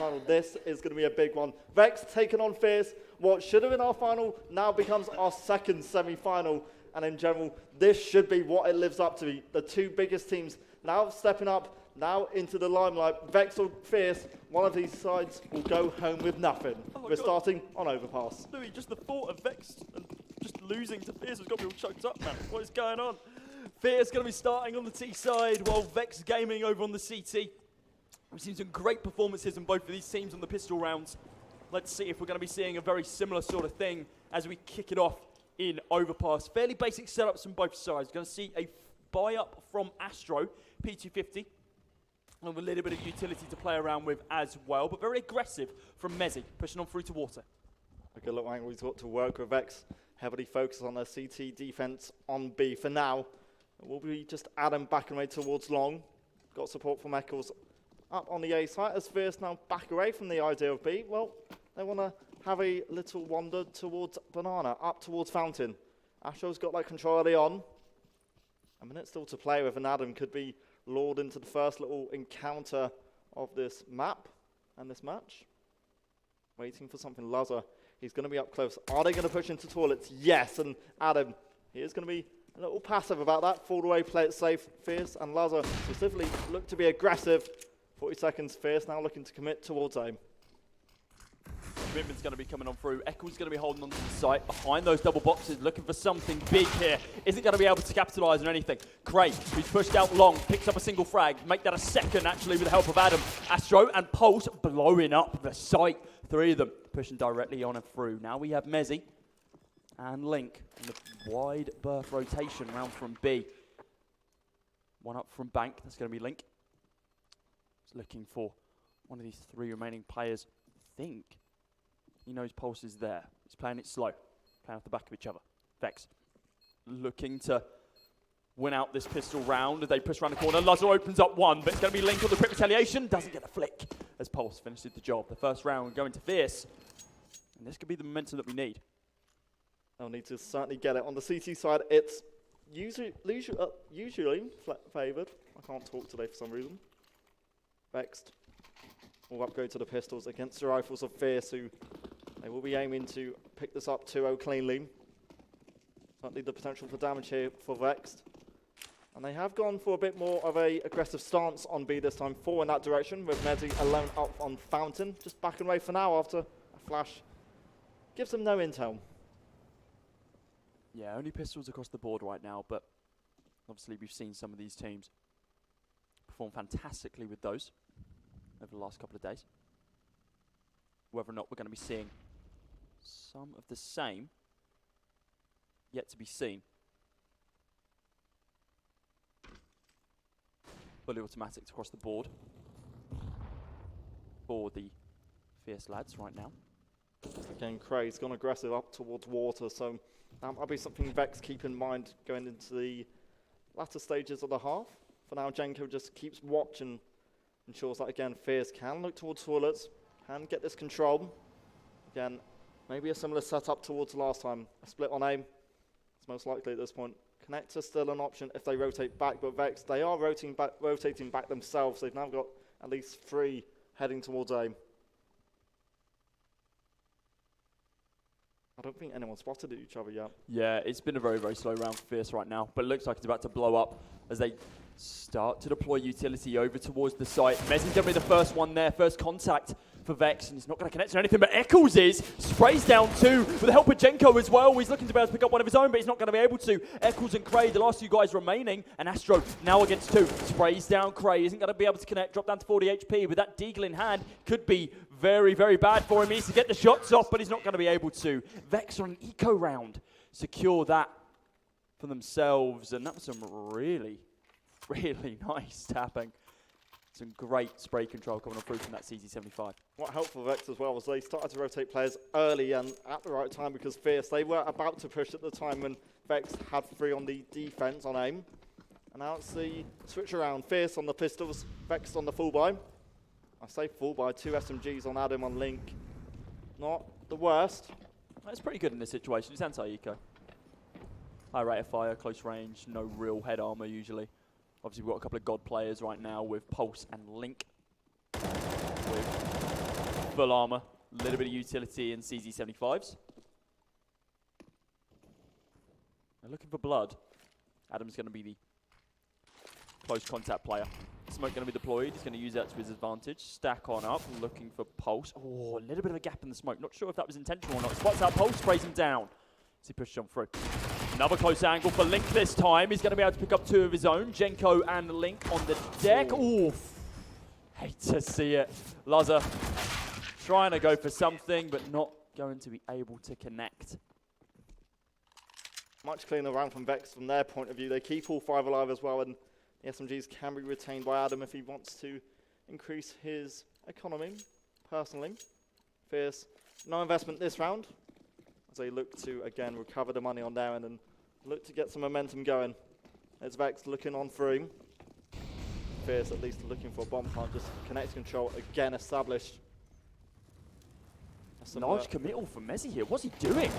semi-final. This is going to be a big one. Vex taking on Fierce. What should have been our final now becomes our second semi-final. And in general, this should be what it lives up to be. The two biggest teams now stepping up, now into the limelight. Vex or Fierce, one of these sides will go home with nothing. We're starting on Overpass. Louis, just the thought of Vex and just losing to Fierce has got me all choked up, man. What is going on? Fierce going to be starting on the T side, while Vex Gaming over on the CT. We've seen some great performances in both of these teams on the pistol rounds. Let's see if we're going to be seeing a very similar sort of thing as we kick it off in Overpass. Fairly basic setups from both sides. Going to see a buy up from Astro, P250. And with a little bit of utility to play around with as well, but very aggressive from Mezzi, pushing on through to water. A good little angle he's got to work with Vex. Heavily focused on their CT defense on B for now. It will be just Adam backing away towards long. Got support from Eccles up on the A side as Fierce now back away from the idea of B. Well, they want to have a little wander towards Banana, up towards Fountain. Astro's got that control early on. A minute still to play with, and Adam could be lured into the first little encounter of this map and this match. Waiting for something. Lazar, he's going to be up close. Are they going to push into toilets? Yes, and Adam, he is going to be a little passive about that. Fall away, play it safe. Fierce and Lazar specifically look to be aggressive. 40 seconds, Fierce now looking to commit towards aim. Commitment's going to be coming on through. Eccles going to be holding on to the site behind those double boxes, looking for something big here. Isn't going to be able to capitalise on anything. Craig, who's pushed out long, picks up a single frag. Make that a second, actually, with the help of Adam. Astro and Pulse blowing up the site. Three of them pushing directly on and through. Now we have Mezzi and Link in the wide berth rotation round from B. One up from Bank. That's going to be Link. He's looking for one of these three remaining players. I think he knows Pulse is there. He's playing it slow, playing off the back of each other. Vex looking to win out this pistol round as they push around the corner. Lazar opens up one, but it's going to be Link on the quick retaliation. Doesn't get a flick as Pulse finishes the job. The first round going to Fierce. And this could be the momentum that we need. They'll need to certainly get it. On the CT side, it's usually favoured. I can't talk today for some reason. Vexed will upgrade to the pistols against the rifles of Fierce, who they will be aiming to pick this up 2-0 cleanly. Certainly the potential for damage here for Vexed. And they have gone for a bit more of a aggressive stance on B this time, 4 in that direction, with Mezzi alone up on Fountain. Just backing away for now after a flash. Gives them no intel. Yeah, only pistols across the board right now, but obviously we've seen some of these teams perform fantastically with those over the last couple of days. Whether or not we're going to be seeing some of the same, yet to be seen. Fully automatics across the board for the Fierce lads right now. Again, Craig's gone aggressive up towards water, so that might be something Vex keep in mind going into the latter stages of the half. For now, Jenko just keeps watch and ensures that, again, Fierce can look towards toilets, can get this control. Again, maybe a similar setup towards last time. A split on aim. It's most likely at this point. Connector still an option if they rotate back, but Vex, they are rotating back themselves. They've now got at least 3 heading towards aim. I don't think anyone spotted each other yet. Yeah, it's been a very, very slow round for Fierce right now, but it looks like it's about to blow up as they start to deploy utility over towards the site. Mezzi's going to be the first one there, first contact for Vex, and he's not going to connect to anything, but Eccles sprays down 2 with the help of Jenko as well. He's looking to be able to pick up one of his own, but he's not going to be able to. Eccles and Cray, the last 2 guys remaining, and Astro now against 2. Sprays down Cray, isn't going to be able to connect, drop down to 40 HP. With that Deagle in hand, could be very, very bad for him. He needs to get the shots off, but he's not going to be able to. Vex on an eco round, secure that for themselves, and that was some really nice tapping. Some great spray control coming on through from that CZ75. What helped for Vex as well was they started to rotate players early and at the right time, because Fierce, they were about to push at the time when Vex had 3 on the defense on aim. And now it's the switch around. Fierce on the pistols, Vex on the full buy. I say full buy, 2 SMGs on Adam on Link. Not the worst. That's pretty good in this situation. It's anti-eco. High rate of fire, close range, no real head armor usually. Obviously, we've got a couple of God players right now with Pulse and Link. With full armor, a little bit of utility in CZ75s. They're looking for blood. Adam's going to be the close contact player. Smoke going to be deployed. He's going to use that to his advantage. Stack on up, looking for Pulse. Oh, a little bit of a gap in the smoke. Not sure if that was intentional or not. Spots out Pulse, sprays him down as he pushes on through. Another close angle for Link this time. He's going to be able to pick up 2 of his own. Jenko and Link on the deck. Oof. Hate to see it. Lazza trying to go for something, but not going to be able to connect. Much cleaner round from Vex from their point of view. They keep all 5 alive as well, and the SMGs can be retained by Adam if he wants to increase his economy, personally. Fierce, no investment this round, as they look to, again, recover the money on their end and look to get some momentum going. There's Vex looking on through. Fierce at least looking for a bomb plant, just connect control again established. Large committal for Mezzi here. What's he doing?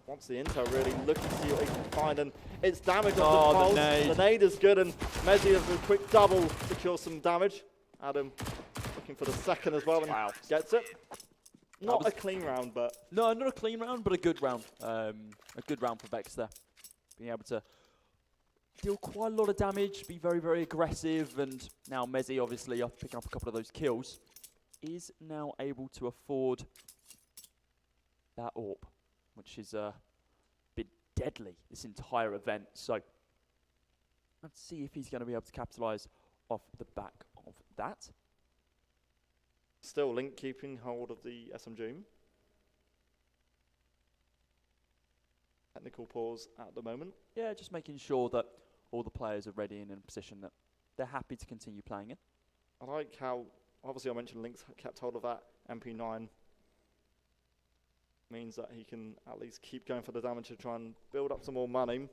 Wants the intel really, looking to see what he can find, and it's damage on the pulse. The nade is good, and Mezzi has a quick double to secure some damage. Adam looking for the second as well, and gets it. Not a clean round, but... No, not a clean round, but a good round. A good round for Vex there. Being able to deal quite a lot of damage, be very, very aggressive, and now Mezzi, obviously, after picking up a couple of those kills, is now able to afford that AWP, which is been deadly this entire event. So let's see if he's going to be able to capitalize off the back of that. Still Link keeping hold of the SMG. Technical pause at the moment. Yeah, just making sure that all the players are ready and in a position that they're happy to continue playing in. I like how, obviously I mentioned Link's kept hold of that MP9. Means that he can at least keep going for the damage to try and build up some more money.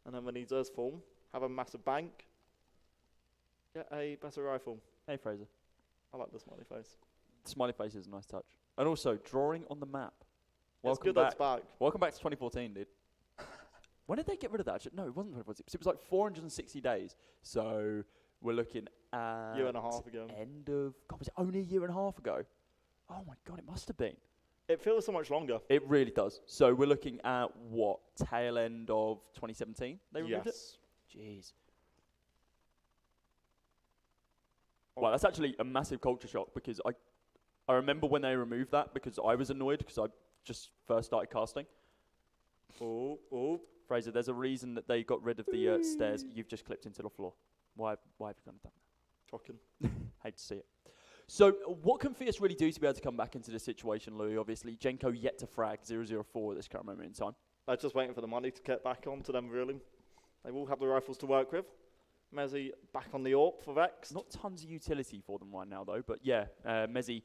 And then when he does fall, have a massive bank, get a better rifle. Hey, Fraser. I like the smiley face. Smiley face is a nice touch. And also, drawing on the map. Welcome back. That's back. Welcome back to 2014, dude. When did they get rid of that? Actually, no, it wasn't 2014. It was like 460 days. So we're looking at... Year and a half ago. End of... God, was it only a year and a half ago? Oh my God, it must have been. It feels so much longer. It really does. So we're looking at what? Tail end of 2017? They removed it? Jeez. Well, that's actually a massive culture shock because I remember when they removed that because I was annoyed because I just first started casting. Oh. Fraser, there's a reason that they got rid of the stairs. You've just clipped into the floor. Why have you done that? Shocking. Hate to see it. So what can Fierce really do to be able to come back into this situation, Louis? Obviously, Jenko yet to frag 004 at this current moment in time. They're just waiting for the money to get back onto them, really. They will have the rifles to work with. Mezzi back on the AWP for Vex. Not tons of utility for them right now, though. But yeah, Mezzi,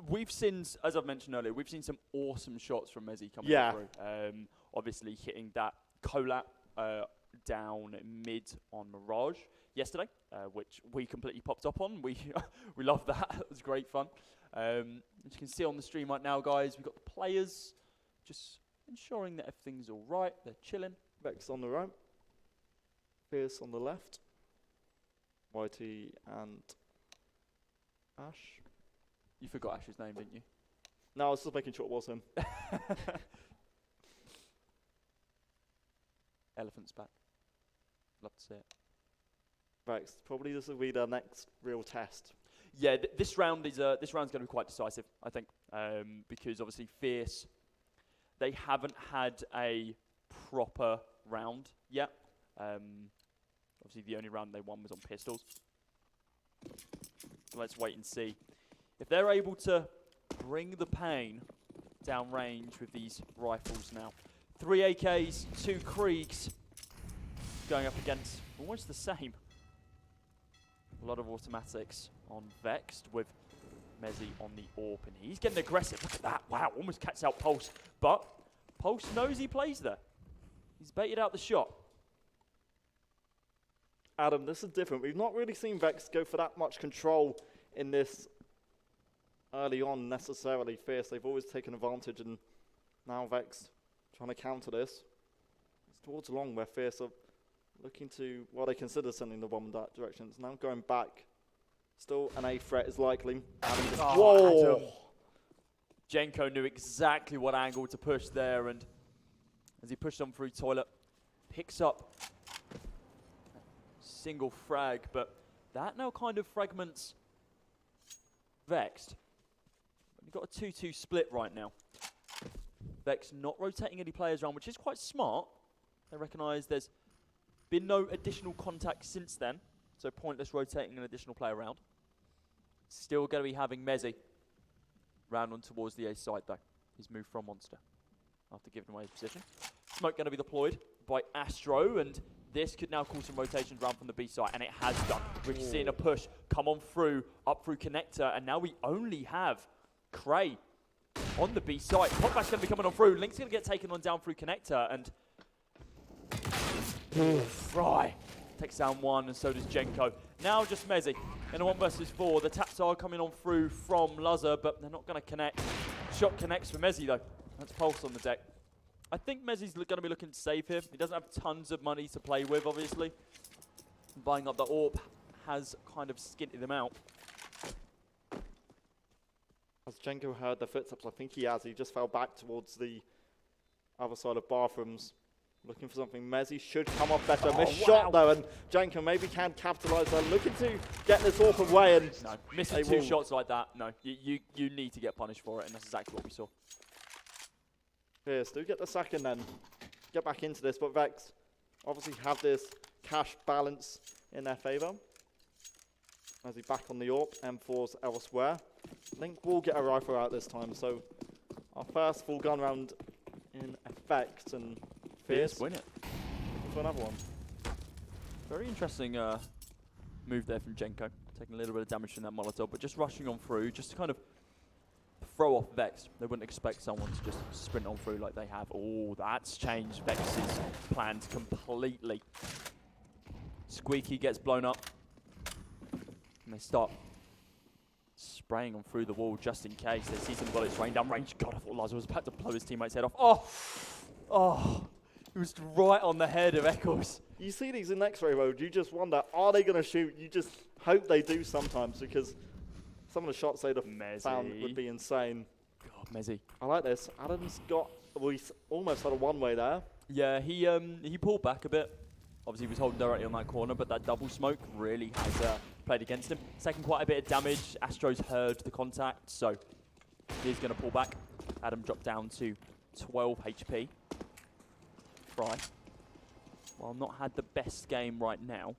we've seen, as I've mentioned earlier, we've seen some awesome shots from Mezzi coming through. Obviously hitting that collab down mid on Mirage yesterday, which we completely popped up on. We love that. It was great fun. As you can see on the stream right now, guys, we've got the players just ensuring that everything's all right. They're chilling. Vex on the right. Fierce on the left. Whitey and Ash. You forgot Ash's name, didn't you? No, I was just making sure it was him. Elephant's back. Love to see it. Vex, probably this will be their next real test. Yeah, this round is this round's going to be quite decisive, I think, because obviously Fierce, they haven't had a proper round yet. Obviously, the only round they won was on pistols. So let's wait and see if they're able to bring the pain down range with these rifles now. 3 AKs, 2 Kriegs, going up against almost the same. A lot of automatics on Vexed with Mezzi on the AWP, and he's getting aggressive. Look at that. Wow, almost catches out Pulse. But Pulse knows he plays there. He's baited out the shot. Adam, this is different. We've not really seen Vex go for that much control in this early on necessarily. Fierce, they've always taken advantage, and now Vex trying to counter this. It's towards long where Fierce are looking to, well, they consider sending the bomb in that direction. It's now going back Still an A threat is likely. Adam just, Oh, whoa! Adam. Jenko knew exactly what angle to push there, and as he pushed on through toilet, picks up single frag, but that now kind of fragments Vexed. We've got a 2-2 split right now. Vex not rotating any players around, which is quite smart. They recognise there's been no additional contact since then, so pointless rotating an additional player around. Still going to be having Mezzi round on towards the A side though. He's moved from Monster after giving away his position. Smoke going to be deployed by Astro, and this could now cause some rotations round from the B side, and it has done. We've seen a push come on through, up through Connector, and now we only have Cray on the B side. Pop-back's going to be coming on through. Link's going to get taken on down through Connector, and Fry takes down one, and so does Jenko. Now just Mezzi in a 1 versus 4. The taps are coming on through from Luzza, but they're not going to connect. Shot connects for Mezzi though. That's Pulse on the deck. I think Mezzi's going to be looking to save here. He doesn't have tons of money to play with, obviously. Buying up the AWP has kind of skinted him out. Has Jenko heard the footsteps? I think he has. He just fell back towards the other side of bathrooms. Looking for something. Mezzi should come off better. Missed shot though, and Jenko maybe can capitalise there. Looking to get this AWP away, and no, missing two shots like that, no. You need to get punished for it, and that's exactly what we saw. Fierce, do get the second then. Get back into this, but Vex obviously have this cash balance in their favour. As he back on the AWP, M4's elsewhere. Link will get a rifle out this time, so our first full gun round in effect, and Fierce win it. Looking for another one. Very interesting move there from Jenko. Taking a little bit of damage from that Molotov, but just rushing on through, just to kind of throw off Vex. They wouldn't expect someone to just sprint on through like they have. Oh, that's changed Vex's plans completely. Squeaky gets blown up. And they start spraying on through the wall just in case. They see some bullets rain down range. God, I thought Lazo was about to blow his teammate's head off. Oh, it was right on the head of Eccles. You see these in X-ray mode, you just wonder, are they going to shoot? You just hope they do sometimes, because some of the shots they'd have found would be insane. God, Mezzi. I like this. Adam's got, well, he's almost had a one-way there. Yeah, he pulled back a bit. Obviously, he was holding directly on that corner, but that double smoke really has played against him. Taking quite a bit of damage. Astro's heard the contact, so he's going to pull back. Adam dropped down to 12 HP. Fry, while not had the best game right now,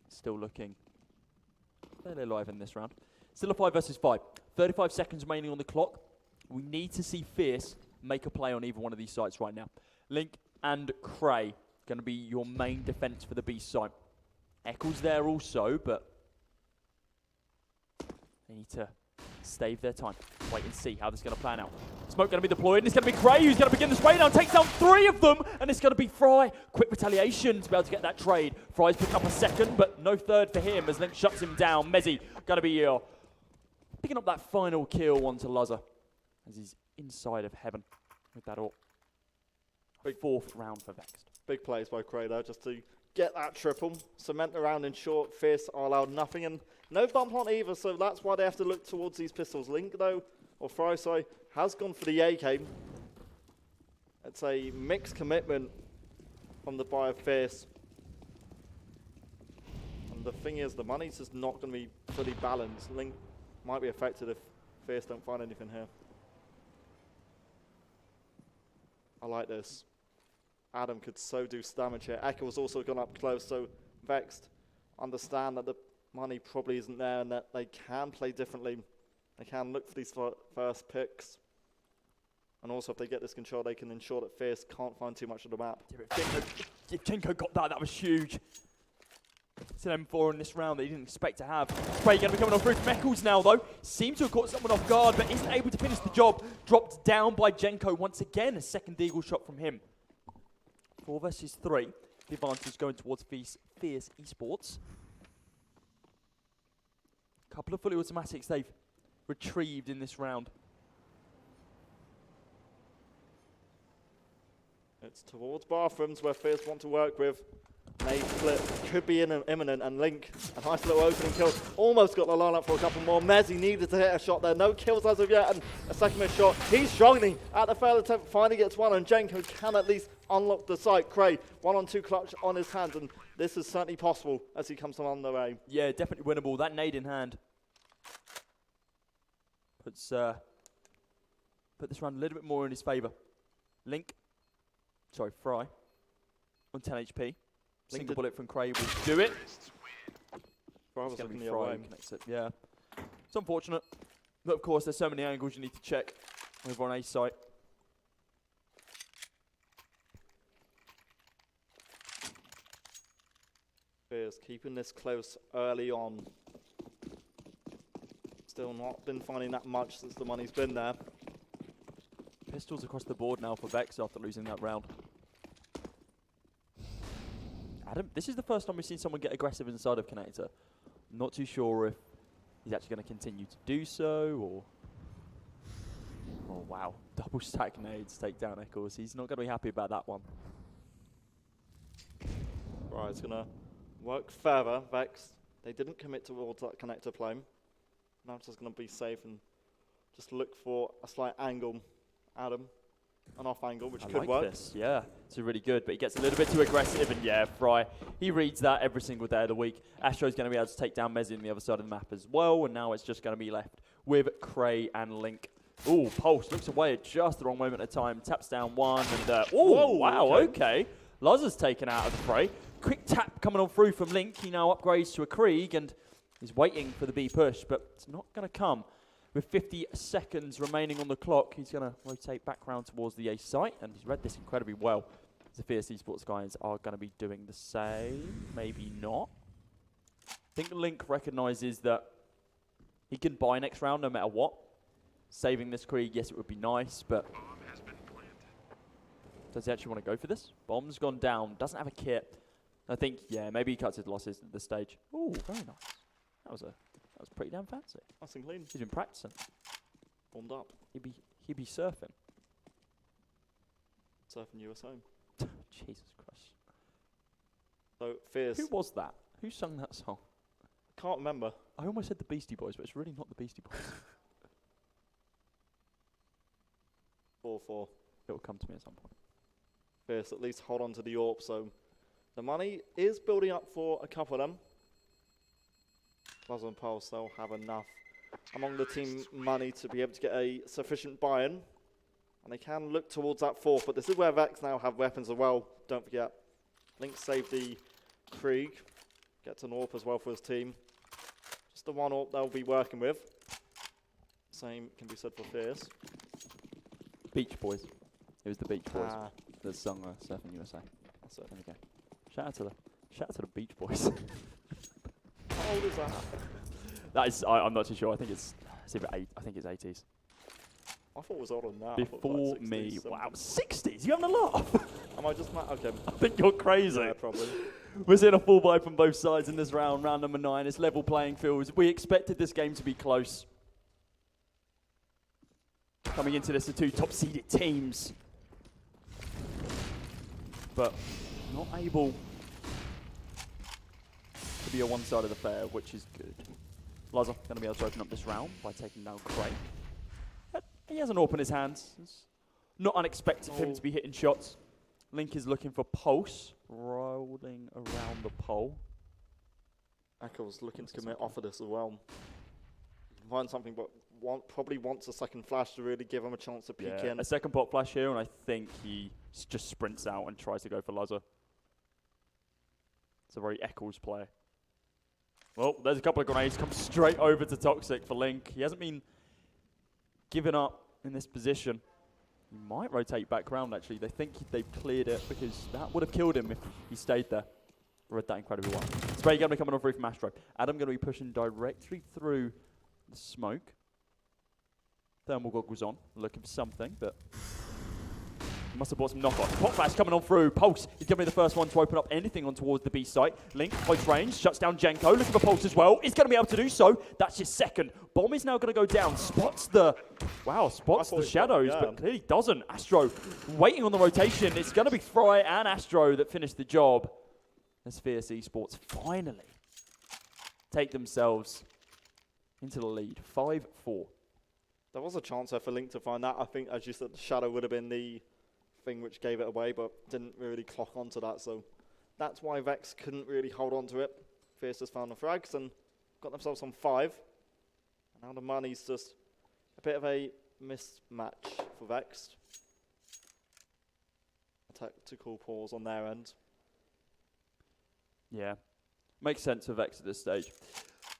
still looking fairly alive in this round. Still a 5 versus 5. 35 seconds remaining on the clock. We need to see Fierce make a play on either one of these sites right now. Link and Cray going to be your main defense for the B site. Eccles there also, but they need to stave their time. Wait and see how this is going to plan out. Smoke going to be deployed, and it's going to be Cray who's going to begin the spray down, takes down 3 of them, and it's going to be Fry. Quick retaliation to be able to get that trade. Fry's picking up a second, but no third for him as Link shuts him down. Mezzi going to be picking up that final kill onto Luzza as he's inside of heaven with that AWP. Big 4th round for Vexed. Big plays by Cray there just to get that triple. Cement the round in short. Fierce are allowed nothing, and no bump on either, so that's why they have to look towards these pistols. Link though, or Fry, sorry, has gone for the AK. It's a mixed commitment from the buyer Fierce. And the thing is, the money's just not going to be fully balanced. Link might be affected if Fierce don't find anything here. I like this. Adam could so do damage here. Echo's also gone up close, so Vexed understand that the money probably isn't there and that they can play differently. They can look for these first picks. And also, if they get this control, they can ensure that Fierce can't find too much of the map. If Jenko got that, that was huge. It's an M4 in this round that he didn't expect to have. Spray going to be coming on through from Eccles now, though. Seems to have caught someone off guard, but isn't able to finish the job. Dropped down by Jenko once again. A second eagle shot from him. 4 versus 3. The advantage going towards Fierce Esports. A couple of fully automatics they've retrieved in this round. It's towards bathrooms where Fierce want to work with. Nade flip could be imminent, and Link, a nice little opening kill, almost got the line up for a couple more. Mezzy needed to hit a shot there, no kills as of yet, and a second missed shot. He's struggling at the failed attempt, finally gets one, and Jenko can at least unlock the site. Cray, 1-on-2 clutch on his hands, and this is certainly possible as he comes from underway. Yeah, definitely winnable. That nade in hand puts put this round a little bit more in his favour. Fry on 10 HP. Single bullet from Cray will do it. Fry was looking the other way. Connects it. Yeah, it's unfortunate, but of course there's so many angles you need to check over on A site. Fears keeping this close early on. Still not been finding that much since the money's been there. Pistols across the board now for Vex after losing that round. Adam, this is the first time we've seen someone get aggressive inside of Connector. Not too sure if he's actually going to continue to do so, or... Oh, wow. Double stack nades take down Eccles. He's not going to be happy about that one. Right, it's going to work further. Vex, they didn't commit towards that Connector play. Now it's just going to be safe and just look for a slight angle. Adam, an off angle, which could work. This. Yeah, it's really good, but he gets a little bit too aggressive, and yeah, Fry, he reads that every single day of the week. Astro's going to be able to take down Mezzy on the other side of the map as well, and now it's just going to be left with Cray and Link. Ooh, Pulse looks away at just the wrong moment of time, taps down one, and oh, wow, okay. Lazar's taken out of the fray. Quick tap coming on through from Link. He now upgrades to a Krieg, and he's waiting for the B push, but it's not going to come. With 50 seconds remaining on the clock, he's going to rotate back round towards the A site, and he's read this incredibly well. The Fierce Esports guys are going to be doing the same, maybe not. I think Link recognises that he can buy next round no matter what. Saving this Krieg, yes, it would be nice, but does he actually want to go for this? Bomb's gone down, doesn't have a kit. I think, yeah, maybe he cuts his losses at this stage. Ooh, very nice. That was pretty damn fancy. Nice and clean. He's been practicing. Warmed up. He'd be surfing. Surfing USA. Jesus Christ. So, Fierce. Who was that? Who sung that song? Can't remember. I almost said the Beastie Boys, but it's really not the Beastie Boys. 4-4. It will come to me at some point. Fierce at least hold on to the AWP, so the money is building up for a couple of them. Buzz and Pulse, they'll have enough among the team money to be able to get a sufficient buy-in. And they can look towards that fourth, but this is where Vex now have weapons as well, don't forget. Link saved the Krieg, gets an AWP as well for his team. Just the one AWP they'll be working with. Same can be said for Fierce. Beach Boys. It was the Beach Boys that sung Surfing USA. That's it. There we go. Shout out to the Beach Boys. How old is that? That is, I'm not too sure. I think it's either I think it's 80s. I thought it was older than that. Before like 60s, me. 70s. Wow, 60s? You having a laugh? Am I just mad? Okay. I think you're crazy. Yeah, probably. We're seeing a full buy from both sides in this round number 9. It's level playing fields. We expected this game to be close. Coming into this, the two top-seeded teams. But not able to be a one-sided affair, which is good. Laza going to be able to open up this round by taking down Cray. He has an AWP in his hands. It's not unexpected for him to be hitting shots. Link is looking for Pulse, rolling around the pole. Eccles looking to commit off of this as well. Find something, but probably wants a second flash to really give him a chance to peek in. A second pot flash here, and I think he just sprints out and tries to go for Laza. It's a very Eccles play. Well, there's a couple of grenades come straight over to Toxic for Link. He hasn't been given up in this position. He might rotate back around, actually. They think they've cleared it because that would have killed him if he stayed there. Read that incredibly well. Spray going to be coming on through from Astro. Adam going to be pushing directly through the smoke. Thermal goggles on, looking for something, but he must have bought some knockoff. Pop flash coming on through. Pulse is going to be the first one to open up anything on towards the B site. Link, close range, shuts down Jenko, looking for Pulse as well. He's going to be able to do so. That's his second. Bomb is now going to go down. Spots the shadows, but clearly doesn't. Astro waiting on the rotation. It's going to be Fry and Astro that finish the job. as Fierce Esports finally take themselves into the lead, 5-4. There was a chance there for Link to find that. I think, as you said, the shadow would have been the thing which gave it away, but didn't really clock onto that. So that's why Vex couldn't really hold on to it. Fierce has found the frags and got themselves on 5. And now the money's just a bit of a mismatch for Vexed. A tactical pause on their end. Yeah, makes sense for Vex at this stage.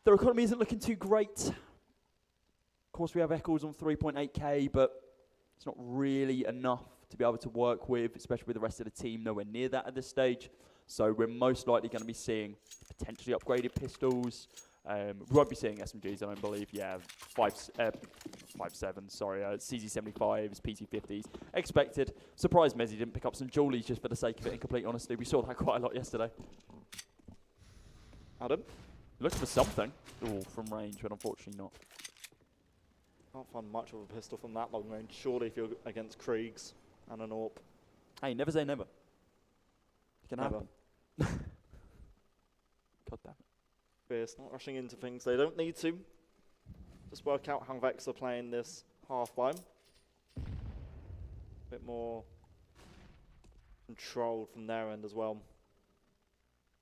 Their economy isn't looking too great. Of course, we have Eccles on 3.8k, but it's not really enough to be able to work with, especially with the rest of the team nowhere near that at this stage. So we're most likely going to be seeing potentially upgraded pistols. We won't be seeing SMGs, I don't believe. Yeah, 5.7, sorry, CZ75s, PT50s. Expected. Surprised Mezzy didn't pick up some Jewelies just for the sake of it, in complete honesty. We saw that quite a lot yesterday. Adam? Looking for something. Ooh, from range, but unfortunately not. Can't find much of a pistol from that long range. Surely if you're against Kriegs and an AWP. Hey, never say never. It can happen. God damn it. Fierce not rushing into things they don't need to. Just work out how Vex are playing this half line. A bit more controlled from their end as well.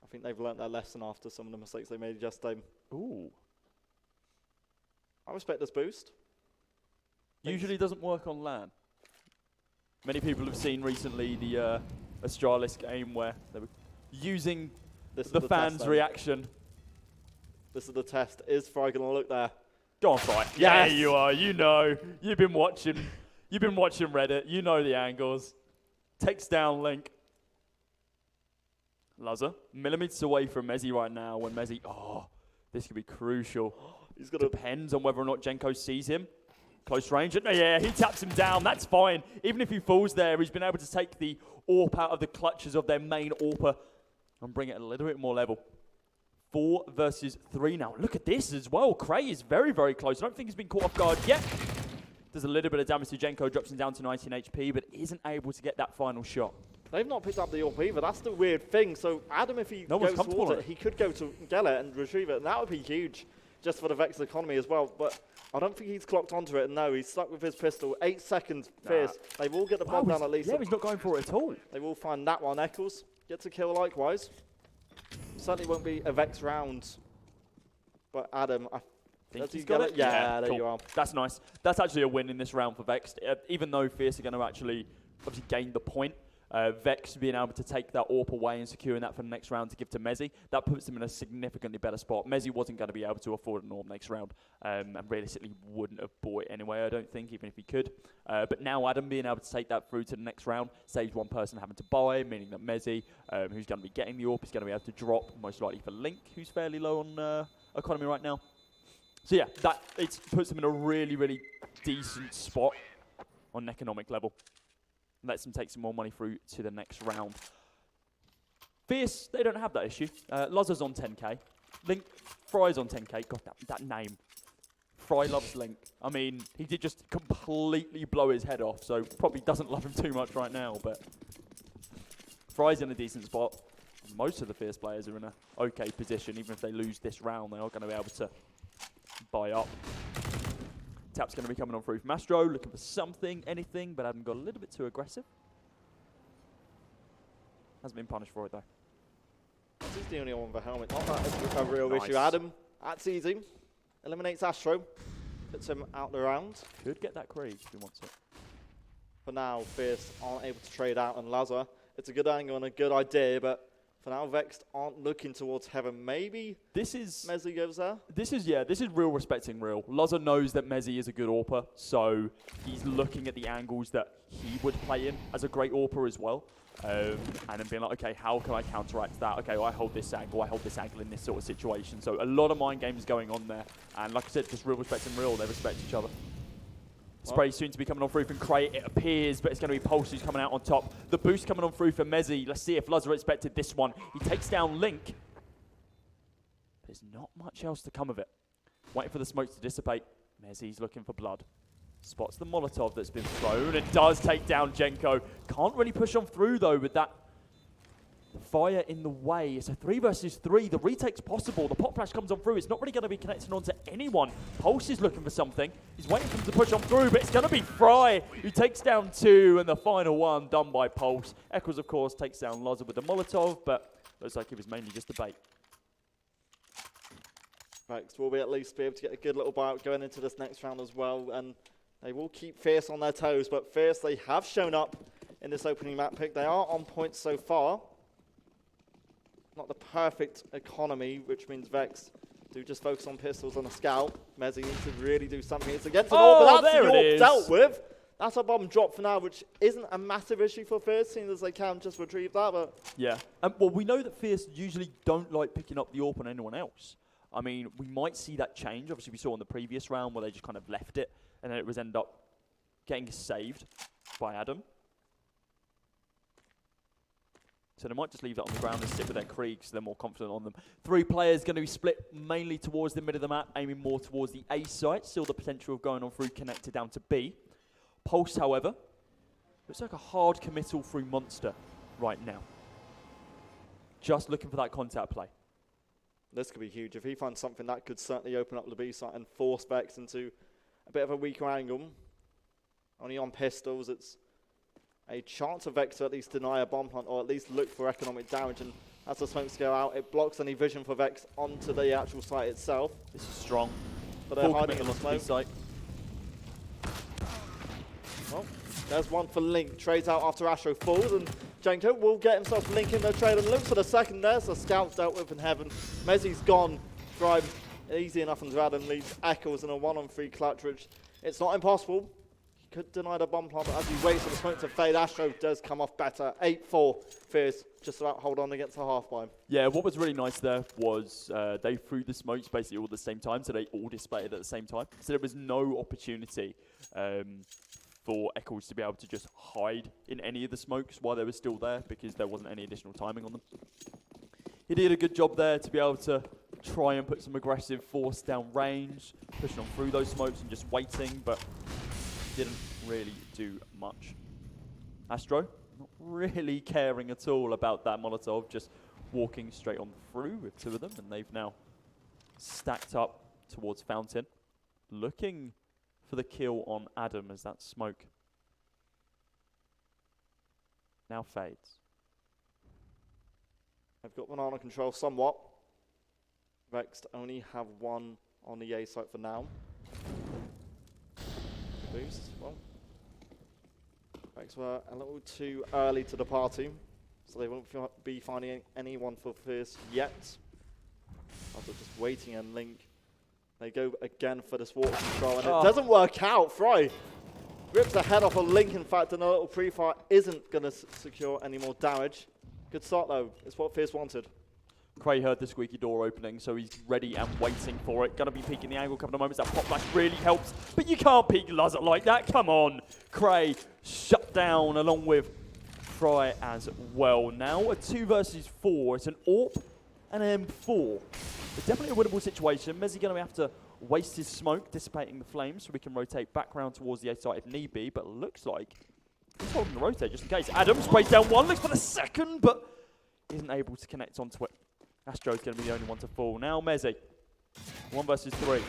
I think they've learnt their lesson after some of the mistakes they made yesterday. Ooh. I respect this boost. Usually doesn't work on LAN. Many people have seen recently the Astralis game where they were using the fans' reaction. This is the test. Is Fry going to look there? Go on, Fry. Yes. Yeah, you are. You know. You've been watching Reddit. You know the angles. Takes down Link. Lazar, millimeters away from Mezzy right now. When Mezzy, this could be crucial. He's got Depends on whether or not Jenko sees him. Close range. Yeah, he taps him down. That's fine. Even if he falls there, he's been able to take the AWP out of the clutches of their main AWPer and bring it a little bit more level. 4 versus 3 now. Look at this as well. Cray is very, very close. I don't think he's been caught off guard yet. Does a little bit of damage to Jenko, drops him down to 19 HP, but isn't able to get that final shot. They've not picked up the AWP either. That's the weird thing. So Adam, if he goes towards it, he could go to get it and retrieve it, and that would be huge, just for the Vex economy as well. But I don't think he's clocked onto it. No, he's stuck with his pistol. 8 seconds, Fierce. They will get the bomb down at least. Yeah, he's not going for it at all. They will find that one. Eccles gets a kill likewise. Certainly won't be a Vex round. But Adam, I think he's got it. Yeah, there cool. you are. That's nice. That's actually a win in this round for Vex. Even though Fierce are going to actually obviously gain the point, Vex being able to take that AWP away and securing that for the next round to give to Mezzy, that puts them in a significantly better spot. Mezzy wasn't going to be able to afford an AWP next round, and realistically wouldn't have bought it anyway, I don't think, even if he could. But now Adam being able to take that through to the next round saves one person having to buy, meaning that Mezzy, who's going to be getting the AWP, is going to be able to drop, most likely for Link, who's fairly low on economy right now. So yeah, that it puts them in a really, really decent spot on an economic level. Lets them take some more money through to the next round. Fierce, they don't have that issue. Lazar's on 10k. Link, Fry's on 10k. God, that name. Fry loves Link. I mean, he did just completely blow his head off, so probably doesn't love him too much right now, but Fry's in a decent spot. Most of the Fierce players are in an okay position. Even if they lose this round, they are going to be able to buy up. Tap's going to be coming on through from Astro, looking for something, anything, but Adam got a little bit too aggressive. Hasn't been punished for it, though. This is the only one with a helmet. Not that it's a real Nice. issue. Adam, that's easy. Eliminates Astro. Puts him out the round. Could get that Krieg if he wants it. For now, Fierce aren't able to trade out on Lazar. It's a good angle and a good idea, but for now, Vexed aren't looking towards heaven. Maybe Mezzy goes there. This is real respecting real. Lazar knows that Mezzy is a good AWPer, so he's looking at the angles that he would play in as a great AWPer as well. And then being like, okay, how can I counteract that? Okay, well, I hold this angle in this sort of situation. So a lot of mind games going on there. And like I said, just real respecting real. They respect each other. Spray soon to be coming on through from Cray, it appears, but it's going to be Pulse who's coming out on top. The boost coming on through for Mezzy. Let's see if Lazar expected this one. He takes down Link. There's not much else to come of it. Waiting for the smoke to dissipate. Mezzy's looking for blood. Spots the Molotov that's been thrown and does take down Jenko. Can't really push on through though with that fire in the way. It's a 3 versus 3. The retake's possible. The pop flash comes on through. It's not really going to be connecting onto anyone. Pulse is looking for something. He's waiting for him to push on through, but it's going to be Fry who takes down 2, and the final one done by Pulse. Eccles, of course, takes down Loza with the Molotov, but looks like it was mainly just a bait. Vexed will at least be able to get a good little buyout going into this next round as well, and they will keep Fierce on their toes, but Fierce, they have shown up in this opening map pick. They are on point so far. Not the perfect economy, which means Vex do just focus on pistols on a scout. Mezzy needs to really do something. It's against an AWP, but that's the AWP dealt with. That's a bomb drop for now, which isn't a massive issue for Fierce, seeing as they can just retrieve that. But yeah, well, we know that Fierce usually don't like picking up the AWP on anyone else. I mean, we might see that change. Obviously, we saw in the previous round where they just kind of left it, and then it was ended up getting saved by Adam. So they might just leave that on the ground and sit with their Krieg so they're more confident on them. 3 players going to be split mainly towards the mid of the map, aiming more towards the A site. Still the potential of going on through connected down to B. Pulse, however, looks like a hard committal through Monster right now. Just looking for that contact play. This could be huge. If he finds something, that could certainly open up the B site and force Vex into a bit of a weaker angle. Only on pistols, it's a chance of Vex to at least deny a bomb hunt or at least look for economic damage. And as the smokes go out, it blocks any vision for Vex onto the actual site itself. This is strong. But they're hiding in the smoke. Site. Well, there's one for Link. Trades out after Astro falls, and Jenko will get himself Link in the trade and looks for the second. There's the scout dealt with in heaven. Mezzy's gone. Drive easy enough into Adam, leaves Eccles in a 1-on-3 clutch, which it's not impossible. Could deny the bomb plant, but as he waits for the smoke to fade, Astro does come off better. 8-4, Fierce just about hold on against the half by. Yeah, what was really nice there was they threw the smokes basically all at the same time, so they all displayed at the same time. So there was no opportunity for Eccles to be able to just hide in any of the smokes while they were still there because there wasn't any additional timing on them. He did a good job there to be able to try and put some aggressive force down range, pushing on through those smokes and just waiting, but didn't really do much. Astro, not really caring at all about that Molotov, just walking straight on through with 2 of them, and they've now stacked up towards Fountain, looking for the kill on Adam as that smoke now fades. I've got banana control somewhat. Vexed only have 1 on the A site for now. Boost. Well, Vex were a little too early to the party, so they won't be finding anyone for Fierce yet. After just waiting and Link, they go again for this water control, and it doesn't work out. Fry rips the head off of Link, in fact, and a little pre-fire isn't going to secure any more damage. Good start though, it's what Fierce wanted. Cray heard the squeaky door opening, so he's ready and waiting for it. Gonna be peeking the angle a couple of moments. That pop flash really helps, but you can't peek Luzzard like that. Come on. Cray shut down along with Fry as well. Now a 2 versus 4. It's an AWP and an M4. It's definitely a winnable situation. Mezzy gonna have to waste his smoke, dissipating the flames, so we can rotate back round towards the A site if need be, but looks like he's holding the rotate just in case. Adam sprays down 1, looks for the second, but isn't able to connect onto it. Astro's going to be the only one to fall. Now Mezzy, 1 versus 3.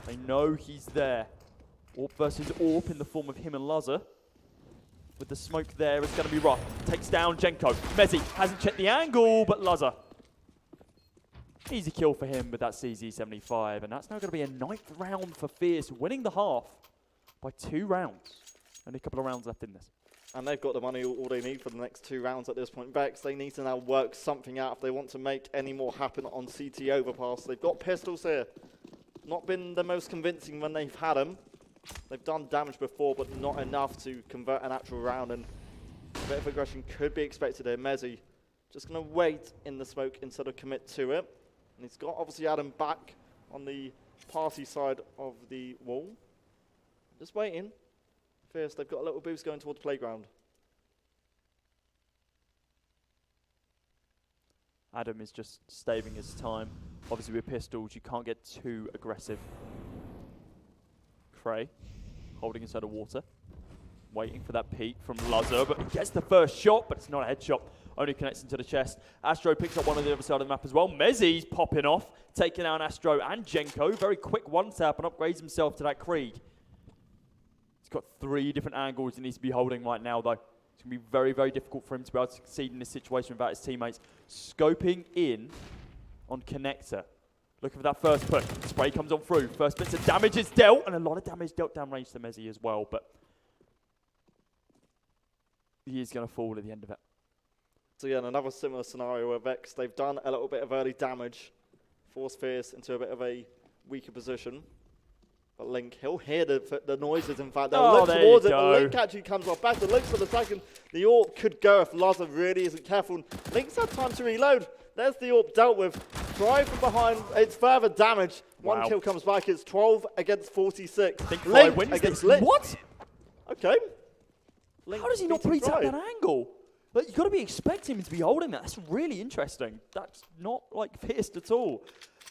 They know he's there. AWP versus AWP in the form of him and Luzzard. With the smoke there, it's going to be rough. Takes down Jenko. Mezzy hasn't checked the angle, but Luzzard. Easy kill for him with that CZ75. And that's now going to be a 9th round for Fierce, winning the half by 2 rounds. Only a couple of rounds left in this. And they've got the money all they need for the next 2 rounds at this point. Vex, they need to now work something out if they want to make any more happen on CT overpass. They've got pistols here. Not been the most convincing when they've had them. They've done damage before, but not enough to convert an actual round. And a bit of aggression could be expected here. Mezzy just going to wait in the smoke instead of commit to it. And he's got obviously Adam back on the party side of the wall. Just waiting. Fierce, they've got a little boost going towards playground. Adam is just staving his time. Obviously with pistols, you can't get too aggressive. Cray, holding inside of water. Waiting for that peek from Luzzard, but he gets the first shot, but it's not a headshot only connects into the chest. Astro picks up one on the other side of the map as well. Mezzi's popping off, taking down Astro and Jenko. Very quick one-tap and upgrades himself to that Krieg. He's got 3 different angles he needs to be holding right now, though. It's going to be very, very difficult for him to be able to succeed in this situation without his teammates. Scoping in on Connector. Looking for that first push. Spray comes on through. First bits of damage is dealt, and a lot of damage dealt down range to Mezzi as well, but he is going to fall at the end of it. So yeah, another similar scenario where Vex, they've done a little bit of early damage, forced Fierce into a bit of a weaker position. But Link, he'll hear the noises, in fact. They'll look towards it, but Link actually comes off back. The Link for the second. The AWP could go if Lazar really isn't careful. Link's had time to reload. There's the AWP dealt with. Try from behind. It's further damage. Wow. 1 kill comes back. It's 12 against 46. Link wins against this. Link. What? Okay. Link How does he not pre-tap that angle? Like, you've got to be expecting him to be holding that. That's really interesting. That's not, like, fierce at all.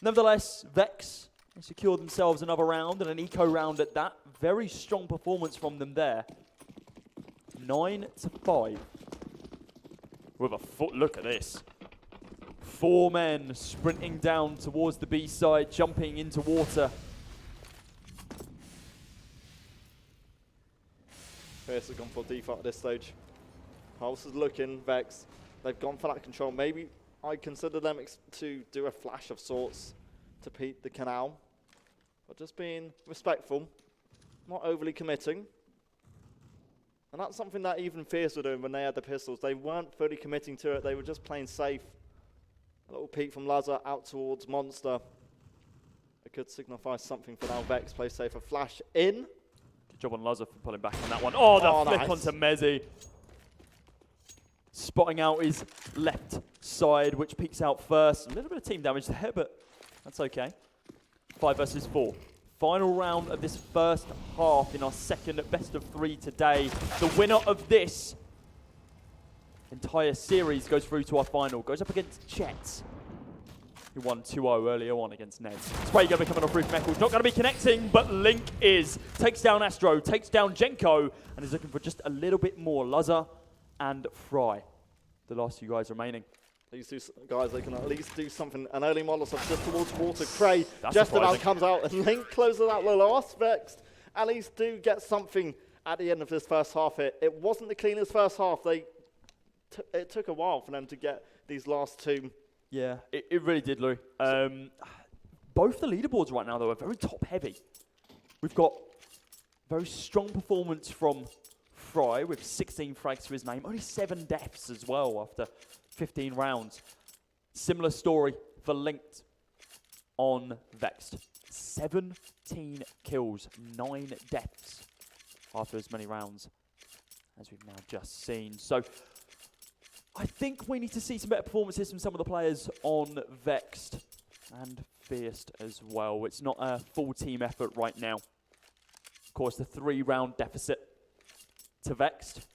Nevertheless, Vex secure themselves another round and an eco round at that. Very strong performance from them there. 9-5. With a foot, look at this. 4 men sprinting down towards the B side, jumping into water. Fierce has gone for default at this stage. Pulse is looking, Vex. They've gone for that control. Maybe I consider them to do a flash of sorts to peek the canal. But just being respectful, not overly committing. And that's something that even Fierce were doing when they had the pistols. They weren't fully committing to it. They were just playing safe. A little peek from Lazar out towards Monster. It could signify something for now. Vex plays safe. A flash in. Good job on Lazar for pulling back on that one. Oh, the flick nice. onto Mezzi. Spotting out his left side, which peeks out first. A little bit of team damage there, but that's okay. 5 versus 4. Final round of this first half in our second best of 3 today. The winner of this entire series goes through to our final. Goes up against Chet, who won 2-0 earlier on against Ned. Spray going to be coming off Roof Meckles. Not going to be connecting, but Link is. Takes down Astro, takes down Jenko, and is looking for just a little bit more. Lazar and Fry, the last 2 guys remaining. These 2 guys, they can at least do something. An early Molotov just towards water. Cray That's just about comes out, and Link closes out the last. Vex at least do get something at the end of this first half here. It wasn't the cleanest first half. It took a while for them to get these last 2. Yeah, it really did, Louis. Both the leaderboards right now, though, are very top-heavy. We've got very strong performance from Fry with 16 frags to his name. Only 7 deaths as well after 15 rounds. Similar story for Linked on Vexed. 17 kills, 9 deaths after as many rounds as we've now just seen. So I think we need to see some better performances from some of the players on Vexed and Fierced as well. It's not a full team effort right now. Of course, the 3-round deficit to Vexed,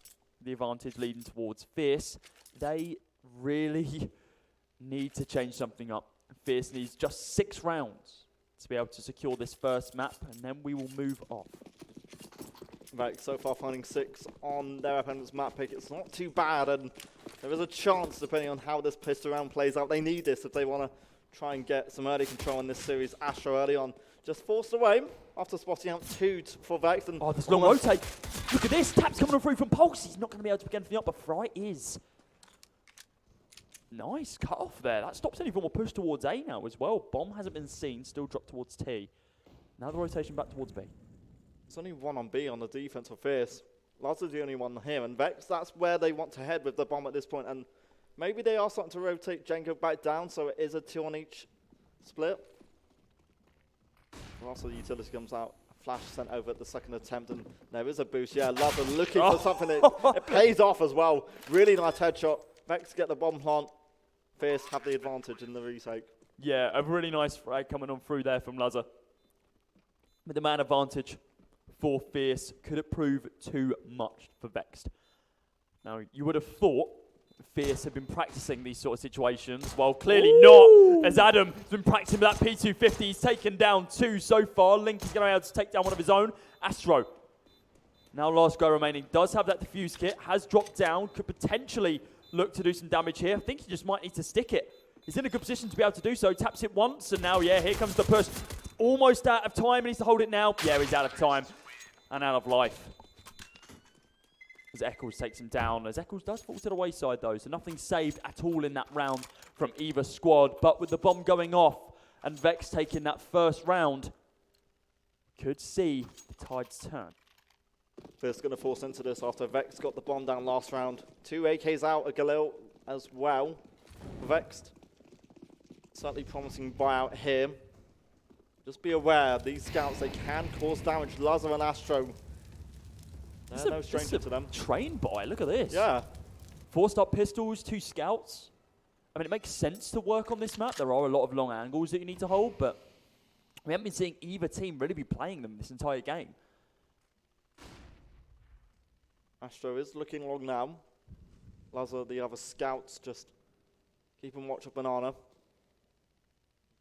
the advantage leading towards Fierce. They really need to change something up. Fierce needs just 6 rounds to be able to secure this first map, and then we will move off. Vex so far finding 6 on their opponent's map pick. It's not too bad, and there is a chance, depending on how this pistol round plays out. They need this if they want to try and get some early control in this series. Astro early on just forced away after spotting out 2 for Vex. And oh, this long rotate. Look at this. Tap's coming through from Pulse. He's not going to be able to pick anything up, but Fry is. Nice cut off there. That stops any form of push towards A now as well. Bomb hasn't been seen. Still dropped towards T. Now the rotation back towards B. It's only 1 on B on the defense for Fierce. Lazar's the only one here, and Vex, that's where they want to head with the bomb at this point. And maybe they are starting to rotate Jenko back down, so it is a 2 on each split. And also the utility comes out. A flash sent over at the second attempt, and there is a boost. Yeah, Lazar looking for something. It pays off as well. Really nice headshot. Vex get the bomb plant. Fierce have the advantage in the retake. Yeah, a really nice frag coming on through there from Lazar. With the man advantage for Fierce, could it prove too much for Vexed? Now, you would have thought Fierce had been practicing these sort of situations. Well, clearly not, as Adam has been practicing with that P250. He's taken down 2 so far. Link is going to be able to take down one of his own. Astro, now last guy remaining, does have that defuse kit, has dropped down, could potentially look to do some damage here. I think he just might need to stick it. He's in a good position to be able to do so. Taps it once, and now, yeah, here comes the push. Almost out of time. He needs to hold it now. Yeah, he's out of time and out of life. As Eccles takes him down. As Eccles does fall to the wayside, though, so nothing saved at all in that round from either squad. But with the bomb going off and Vex taking that first round, could see the tides turn. Fierce going to force into this after Vex got the bomb down last round. 2 AKs out, a Galil as well. Vexed. Certainly promising buyout here. Just be aware, these scouts, they can cause damage. Lazar and Astro, they're no stranger to them. Train buy, look at this. Yeah. 4-star pistols, 2 scouts. I mean, it makes sense to work on this map. There are a lot of long angles that you need to hold, but we haven't been seeing either team really be playing them this entire game. Astro is looking long now. Lazar, the other scouts, just keeping watch of Banana.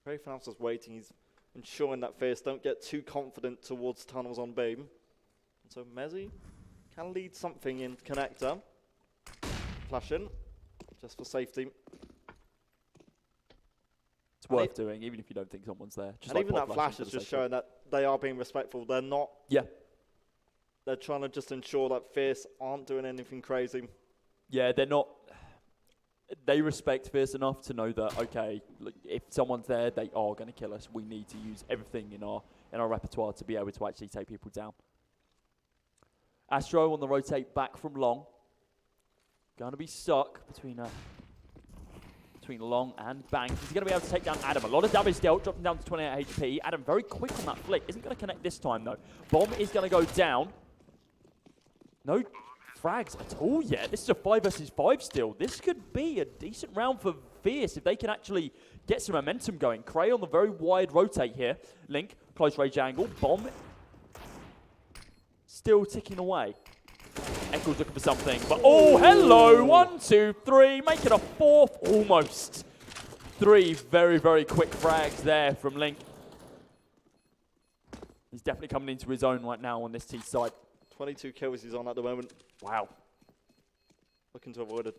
Crayfanaus is waiting. He's ensuring that Fierce don't get too confident towards tunnels on beam. And so Mezzy can lead something in connector. Flash in, just for safety. It's worth doing, even if you don't think someone's there. Just and like even that flash is just showing that they are being respectful. They're not. Yeah. They're trying to just ensure that Fierce aren't doing anything crazy. Yeah, they're not. They respect Fierce enough to know that, okay, look, if someone's there, they are going to kill us. We need to use everything in our repertoire to be able to actually take people down. Astro on the rotate back from long. Going to be stuck between long and bang. He's going to be able to take down Adam. A lot of damage dealt, dropping down to 28 HP. Adam very quick on that flick. Isn't going to connect this time, though. Bomb is going to go down. No frags at all yet. This is a 5 versus 5 still. This could be a decent round for Fierce if they can actually get some momentum going. Cray on the very wide rotate here. Link, close range angle. Bomb still ticking away. Eccles looking for something, but oh, hello! 1, 2, 3, make it a 4th almost. 3 very, very quick frags there from Link. He's definitely coming into his own right now on this T side. 22 kills he's on at the moment. Wow. Looking to avoid it.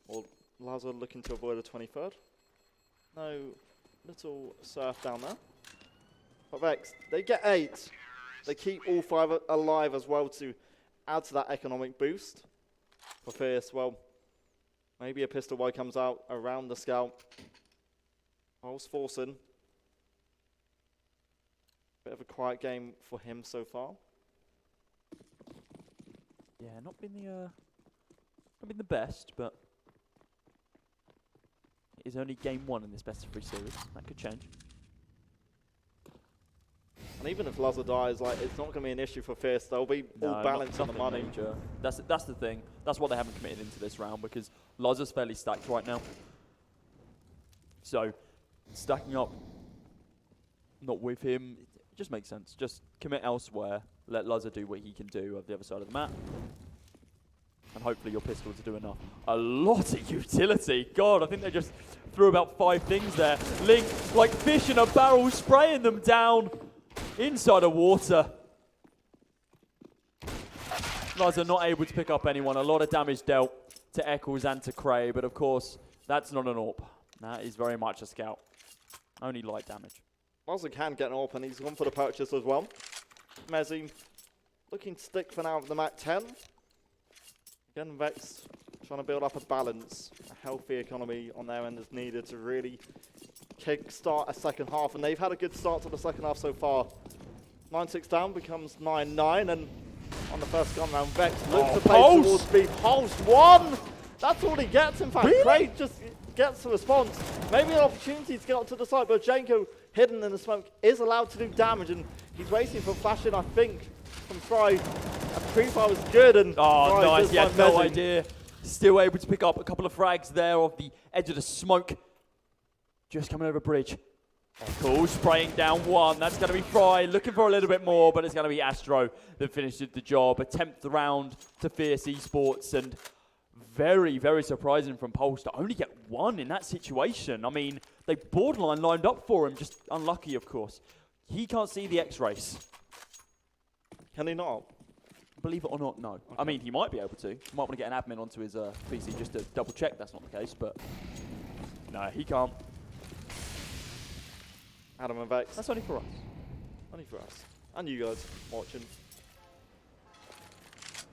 Or Lazar looking to avoid a 23rd. No little surf down there. But Vex, they get 8. They keep all 5 alive as well to add to that economic boost. For Fierce, well, maybe a pistol buy comes out around the scout. Pulse forcing. Bit of a quiet game for him so far. Yeah, not been the best, but it is only game 1 in this best of 3 series. That could change. And even if Lazar dies, like, it's not going to be an issue for Fierce. They'll be all balanced on the money. Major. That's the thing. That's what they haven't committed into this round, because Lazar's fairly stacked right now. So stacking up, not with him, it just makes sense. Just commit elsewhere. Let Lazar do what he can do at the other side of the map. And hopefully your pistols do enough. A lot of utility. God, I think they just threw about 5 things there. Link, like fish in a barrel, spraying them down inside of water. Lazar not able to pick up anyone. A lot of damage dealt to Eccles and to Cray. But of course, that's not an AWP. That is very much a scout. Only light damage. Lazar can get an AWP, and he's gone for the purchase as well. Mezzy looking to stick for now with the Mac 10. Again, Vex trying to build up a balance. A healthy economy on their end is needed to really kick-start a second half. And they've had a good start to the second half so far. 9-6 down becomes 9-9. And on the first gun round, Vex looks to play towards B. Pulse 1! That's all he gets, in fact. Really? Craig just gets the response. Maybe an opportunity to get up to the side, but Janko, hidden in the smoke, is allowed to do damage. And he's waiting for flashing, I think, from Fry. And pre-fire was good, and oh, Fry nice, he had no idea. Still able to pick up a couple of frags there off the edge of the smoke. Just coming over bridge. Cool, spraying down 1. That's going to be Fry, looking for a little bit more, but it's going to be Astro that finishes the job. A 10th round to Fierce Esports, and very, very surprising from Pulse to only get 1 in that situation. I mean, they borderline lined up for him, just unlucky, of course. He can't see the X-race. Can he not? Believe it or not, no. Okay. I mean, he might be able to. He might want to get an admin onto his PC just to double check that's not the case, but no, he can't. Adam and Vex. That's only for us. Only for us. And you guys watching.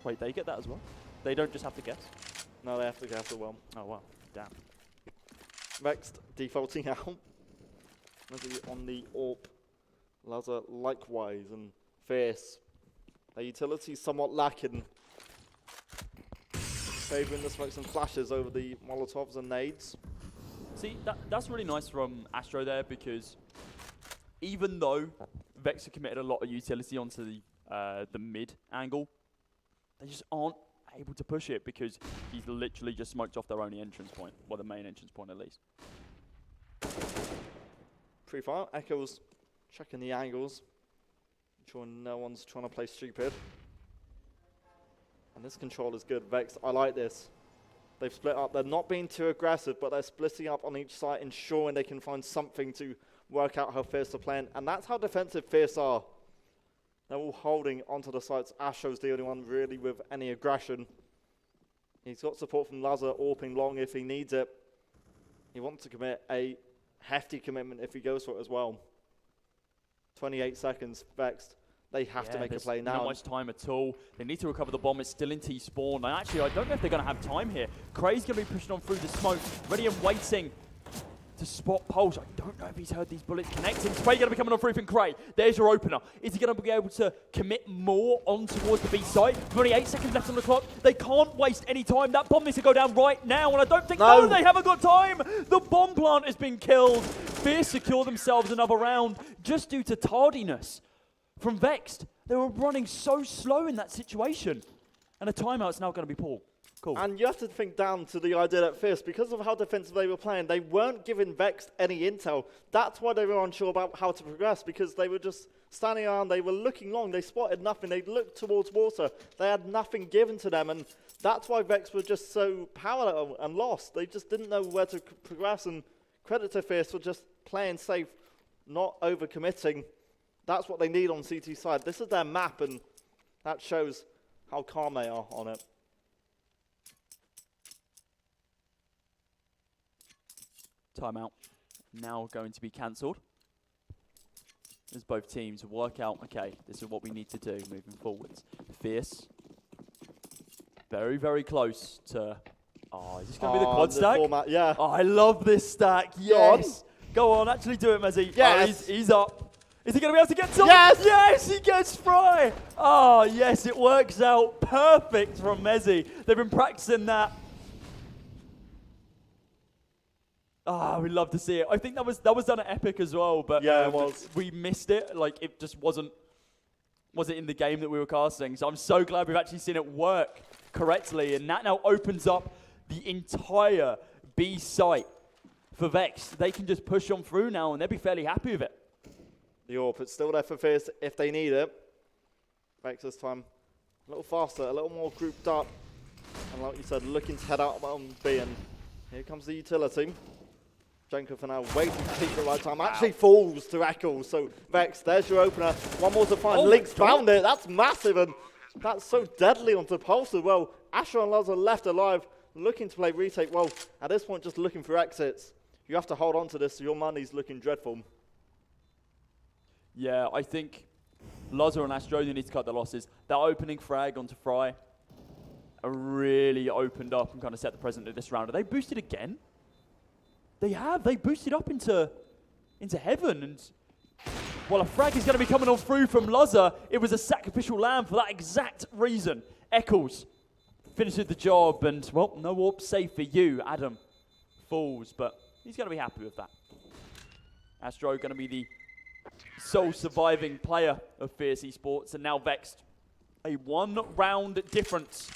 Wait, they get that as well? They don't just have to guess? No, they have to guess as well. Oh, wow. Damn. Vexed defaulting out. Maybe on the AWP. Lazar likewise, and Fierce. Their utility's somewhat lacking. Favouring the smokes and flashes over the Molotovs and nades. See, that's really nice from Astro there, because even though Vex have committed a lot of utility onto the mid angle, they just aren't able to push it because he's literally just smoked off their only entrance point. Well, the main entrance point at least. Pre-fire, Echoes checking the angles. Ensuring no one's trying to play stupid. And this control is good. Vex, I like this. They've split up. They're not being too aggressive, but they're splitting up on each side, ensuring they can find something to work out how Fierce are playing. And that's how defensive Fierce are. They're all holding onto the sites. Astro's the only one really with any aggression. He's got support from Lazar, AWPing long if he needs it. He wants to commit a hefty commitment if he goes for it as well. 28 seconds, Vexed. They have to make a play now. Not much time at all. They need to recover the bomb. It's still in T-spawn. And actually, I don't know if they're going to have time here. Cray's going to be pushing on through the smoke, ready and waiting to spot Pulse. I don't know if he's heard these bullets connecting. Spray going to be coming on through from Cray. There's your opener. Is he going to be able to commit more on towards the B side? With only 8 seconds left on the clock. They can't waste any time. That bomb needs to go down right now. And I don't think, no, they haven't got time. The bomb plant has been killed. Fierce secure themselves another round just due to tardiness from Vexed. They were running so slow in that situation. And a timeout's now going to be pulled. Cool. And you have to think down to the idea that Fierce, because of how defensive they were playing, they weren't giving Vexed any intel. That's why they were unsure about how to progress, because they were just standing around, they were looking long, they spotted nothing, they looked towards water, they had nothing given to them, and that's why Vexed were just so powerless and lost. They just didn't know where to progress, and credit to Fierce for just playing safe, not overcommitting. That's what they need on CT side. This is their map, and that shows how calm they are on it. Timeout now going to be cancelled as both teams work out, okay, this is what we need to do moving forwards. Fierce, very, very close to, is this going to be the quad stack? Format, yeah. Oh, I love this stack, yes. Go on, actually do it, Mezzy. Yes. Oh, he's up. Is he going to be able to get something? Yes! Yes, he gets Fry. Oh, yes, it works out perfect from Mezzy. They've been practicing that. Ah, we'd love to see it. I think that was done at Epic as well, but yeah, it was. We missed it. Like, it just wasn't in the game that we were casting. So I'm so glad we've actually seen it work correctly, and that now opens up the entire B site for Vex. They can just push on through now, and they'll be fairly happy with it. The AWP, it's still there for Fierce if they need it. Vex this time a little faster, a little more grouped up, and like you said, looking to head out on B, and here comes the utility. Jenko for now waiting to keep the right time. Actually falls to Eccles. So Vex, there's your opener. One more to find. Link's found it. That's massive, and that's so deadly onto Pulse as well. Asher and Luz are left alive, looking to play retake. Well, at this point, just looking for exits. You have to hold on to this. So your money's looking dreadful. Yeah, I think Lazar and Astro need to cut their losses. That opening frag onto Fry really opened up and kind of set the precedent of this round. Are they boosted again? They have. They boosted up into heaven. And while a frag is going to be coming on through from Lazar, it was a sacrificial lamb for that exact reason. Eccles finishes the job, and, well, no warp safe for you. Adam falls, but he's going to be happy with that. Astro going to be the sole surviving player of Fierce Esports, and now Vexed. A one-round difference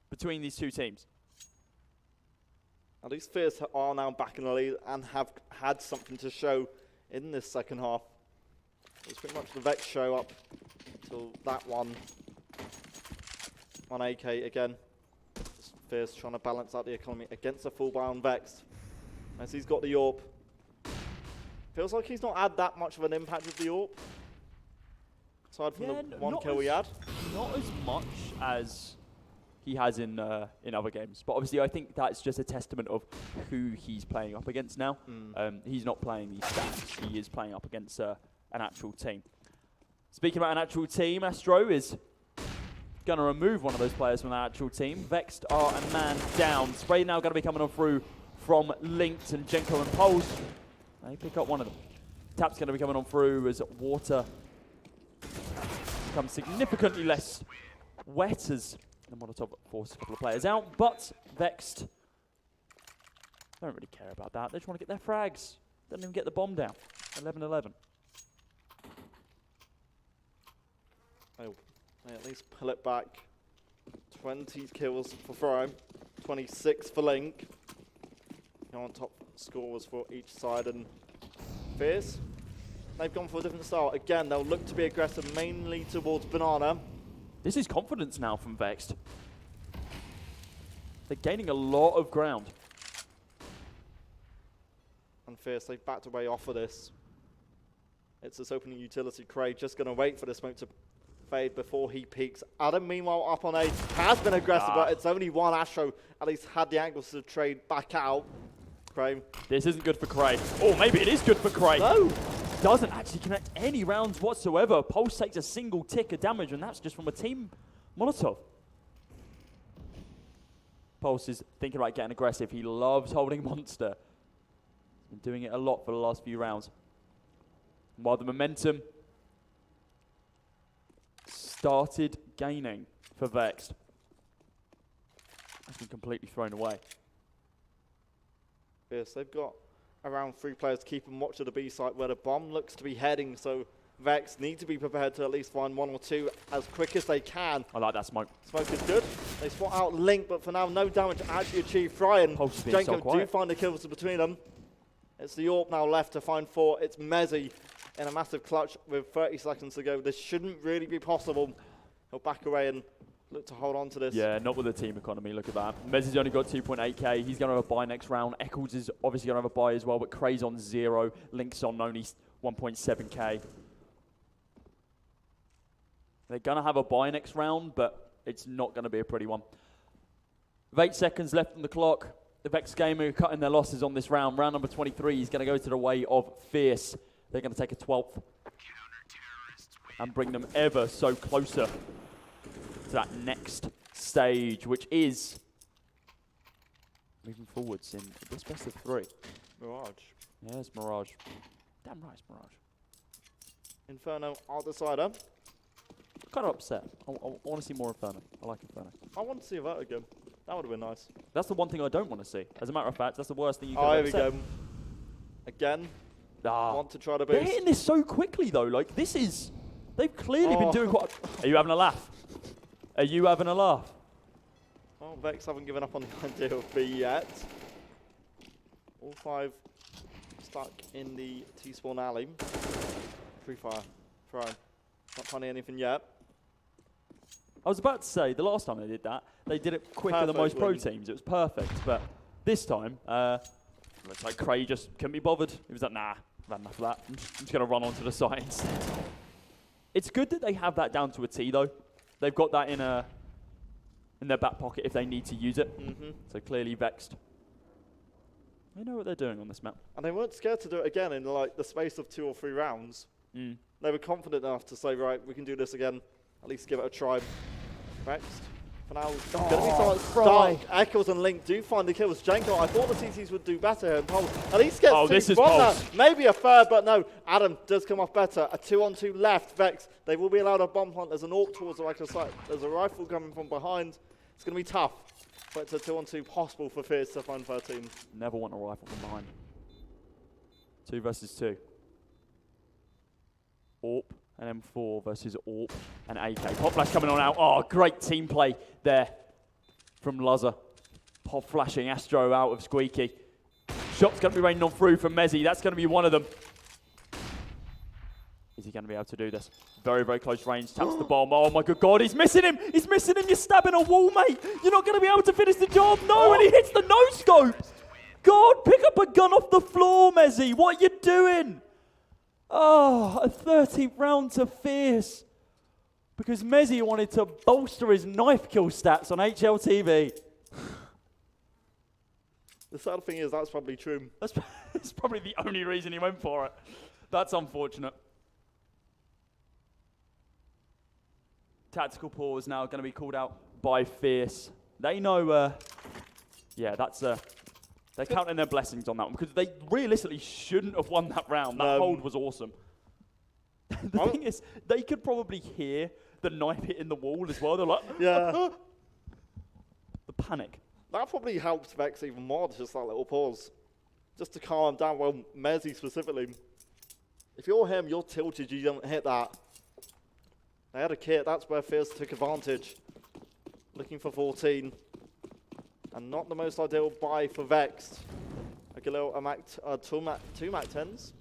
between these two teams. At least Fierce are now back in the lead and have had something to show in this second half. It was pretty much the Vex show up until that one on AK again. Fierce trying to balance out the economy against a full buy on Vex. As he's got the AWP. Feels like he's not had that much of an impact with the AWP. aside from Yeah, the one not kill we had. Not as much as he has in other games. But obviously, I think that's just a testament of who he's playing up against now. He's not playing these stats. He is playing up against an actual team. Speaking about an actual team, Astro is going to remove one of those players from that actual team. Vexed are a man down. Spray now going to be coming on through from Linked and Jenko and Pulse. They pick up one of them. Tap's going to be coming on through as Water becomes significantly less wet as the Molotov forces a couple of players out. But Vexed don't really care about that. They just want to get their frags. Don't even get the bomb down. 11-11. They at least pull it back. 20 kills for Throne, 26 for Link. On top scores for each side, and Fierce, they've gone for a different style. Again, they'll look to be aggressive, mainly towards Banana. This is confidence now from Vexed. They're gaining a lot of ground. And Fierce, they've backed away off of this. It's this opening utility. Craig just going to wait for the smoke to fade before he peeks. Adam, meanwhile, up on A, has been aggressive, but it's only one. Astro at least had the angles to trade back out. Craig. This isn't good for Craig. Oh, maybe it is good for Craig. No! Doesn't actually connect any rounds whatsoever. Pulse takes a single tick of damage, and that's just from a team Molotov. Pulse is thinking about getting aggressive. He loves holding Monster. He's been doing it a lot for the last few rounds. While the momentum started gaining for Vexed, has been completely thrown away. Yes, they've got around 3 players keeping watch of the B site where the bomb looks to be heading, so Vex need to be prepared to at least find 1 or 2 as quick as they can. I like that smoke. Smoke is good. They spot out Link, but for now, no damage actually achieved. Fry and Jenko do find the kills between them. It's the AWP now left to find 4. It's Mezzy in a massive clutch with 30 seconds to go. This shouldn't really be possible. He'll back away and look to hold on to this. Yeah, not with the team economy, look at that. Mezzy's only got 2.8k, he's going to have a buy next round. Eccles is obviously going to have a buy as well, but Cray's on 0, Link's on only 1.7k. They're going to have a buy next round, but it's not going to be a pretty one. With 8 seconds left on the clock, the Vex Gamer are cutting their losses on this round. Round number 23 is going to go to the way of Fierce. They're going to take a 12th and bring them ever so closer to that next stage, which is moving forwards in this best of 3. Mirage. Yeah, it's Mirage. Damn right, it's Mirage. Inferno are the decider. Kind of upset. I want to see more Inferno. I like Inferno. I want to see that again. That would have been nice. That's the one thing I don't want to see. As a matter of fact, that's the worst thing you could Oh, ever here we say. go. Again. Want to try to They're boost. hitting this so quickly, though. Like, this is... They've clearly been doing quite... Are you having a laugh? Are you having a laugh? Well, Vex haven't given up on the idea of B yet. All 5 stuck in the T-spawn alley. Free fire. Throw. Not finding anything yet. I was about to say, the last time they did that, they did it quicker than most pro teams. It was perfect. But this time, looks like Cray just couldn't be bothered. He was like, nah, I've had enough of that. I'm just going to run onto the side instead. It's good that they have that down to a T, though. They've got that in their back pocket if they need to use it. So clearly Vexed. They know what they're doing on this map. And they weren't scared to do it again in like the space of 2 or 3 rounds. They were confident enough to say, right, we can do this again. At least give it a try. Vexed. For now, it's going to be someone stuck. Eccles and Link do find the kills. Janko, I thought the CTs would do better here. And Pulse at least gets 2 this is from Pulse. that. Maybe a third, but no. Adam does come off better. A 2-on-2 left. Vex, they will be allowed a bomb hunt. There's an AWP towards the right side. There's a rifle coming from behind. It's going to be tough. But it's a 2-on-2 possible for Fierce to find 13. Never want a rifle from behind. 2 versus 2. AWP and M4 versus AWP and AK. Pop flash coming on out. Oh, great team play there from Luzza. Pop flashing Astro out of Squeaky. Shot's going to be raining on through from Mezzy. That's going to be one of them. Is he going to be able to do this? Very, very close range. Taps the bomb. Oh my good God, he's missing him. He's missing him. You're stabbing a wall, mate. You're not going to be able to finish the job. No, and he hits the no-scope. God, pick up a gun off the floor, Mezzy. What are you doing? Oh, a 13th round to Fierce. Because Mezzy wanted to bolster his knife kill stats on HLTV. The sad thing is that's probably true. That's probably the only reason he went for it. That's unfortunate. Tactical pause now going to be called out by Fierce. They know, yeah, that's, they're counting their blessings on that one because they realistically shouldn't have won that round. That hold was awesome. The thing is, they could probably hear the knife hitting the wall as well. They're like, yeah. The panic. That probably helped Vex even more, just that little pause. Just to calm down, well, Mezzy specifically. If you're him, you're tilted, you don't hit that. They had a kit, that's where Fierce took advantage. Looking for 14. And not the most ideal buy for Vexed. Like a little two Mac 10s.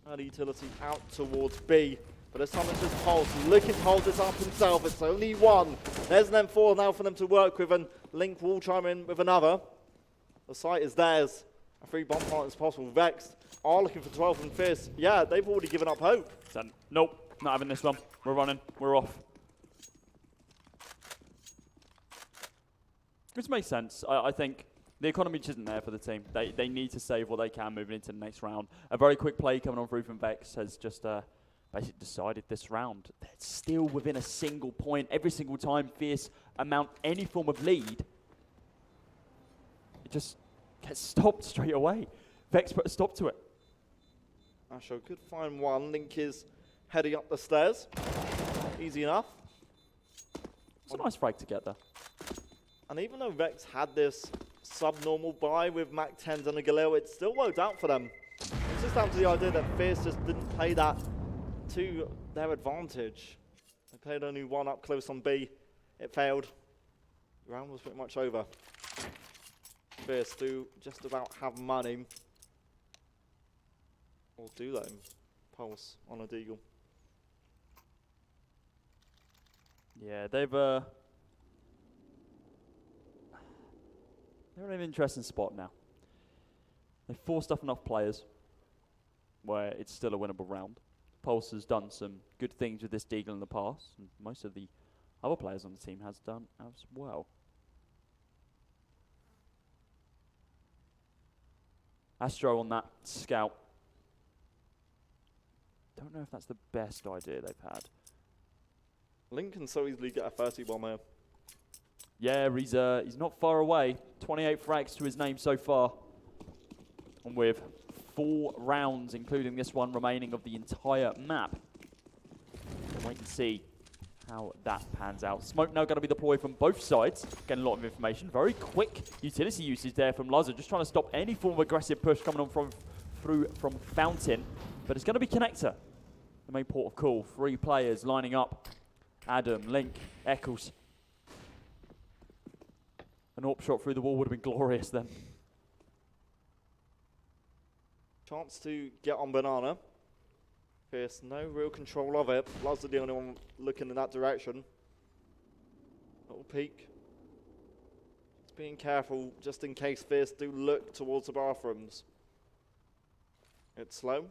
Early utility out towards B. But this time it's just Pulse looking to hold this up himself. It's only one. There's an M4 now for them to work with, and Link will chime in with another. The site is theirs. A 3 bomb point is possible. Vexed are looking for 12 and Fierce. Yeah, they've already given up hope. So, nope, not having this one. We're running. We're off. Which makes sense. I think the economy just isn't there for the team. They need to save what they can moving into the next round. A very quick play coming on through from Vex has just basically decided this round. They're still within a single point. Every single time Fierce amount any form of lead, it just gets stopped straight away. Vex put a stop to it. Asho could find one. Link is heading up the stairs. Easy enough. It's a nice frag to get there. And even though Vex had this subnormal buy with Mac 10s and a Galil, it still worked out for them. It's just down to the idea that Fierce just didn't play that to their advantage. They played only one up close on B. It failed. The round was pretty much over. Fierce do just about have money. Or do they? Pulse on a Deagle. Yeah, they're in an interesting spot now. They've forced up enough players where it's still a winnable round. Pulse has done some good things with this Deagle in the past, and most of the other players on the team has done as well. Astro on that scout. Don't know if that's the best idea they've had. Link can so easily get a 30 bomb here. Yeah, he's not far away. 28 frags to his name so far. And with 4 rounds, including this one remaining of the entire map. We'll wait and see how that pans out. Smoke now going to be deployed from both sides. Getting a lot of information. Very quick utility usage there from Lazar. Just trying to stop any form of aggressive push coming on from Fountain. But it's going to be Connector, the main port of call. 3 players lining up. Adam, Link, Eccles. An AWP shot through the wall would have been glorious then. Chance to get on Banana. Fierce, no real control of it. Lazar the only one looking in that direction. Little peek. Just being careful just in case Fierce do look towards the bathrooms. It's slow.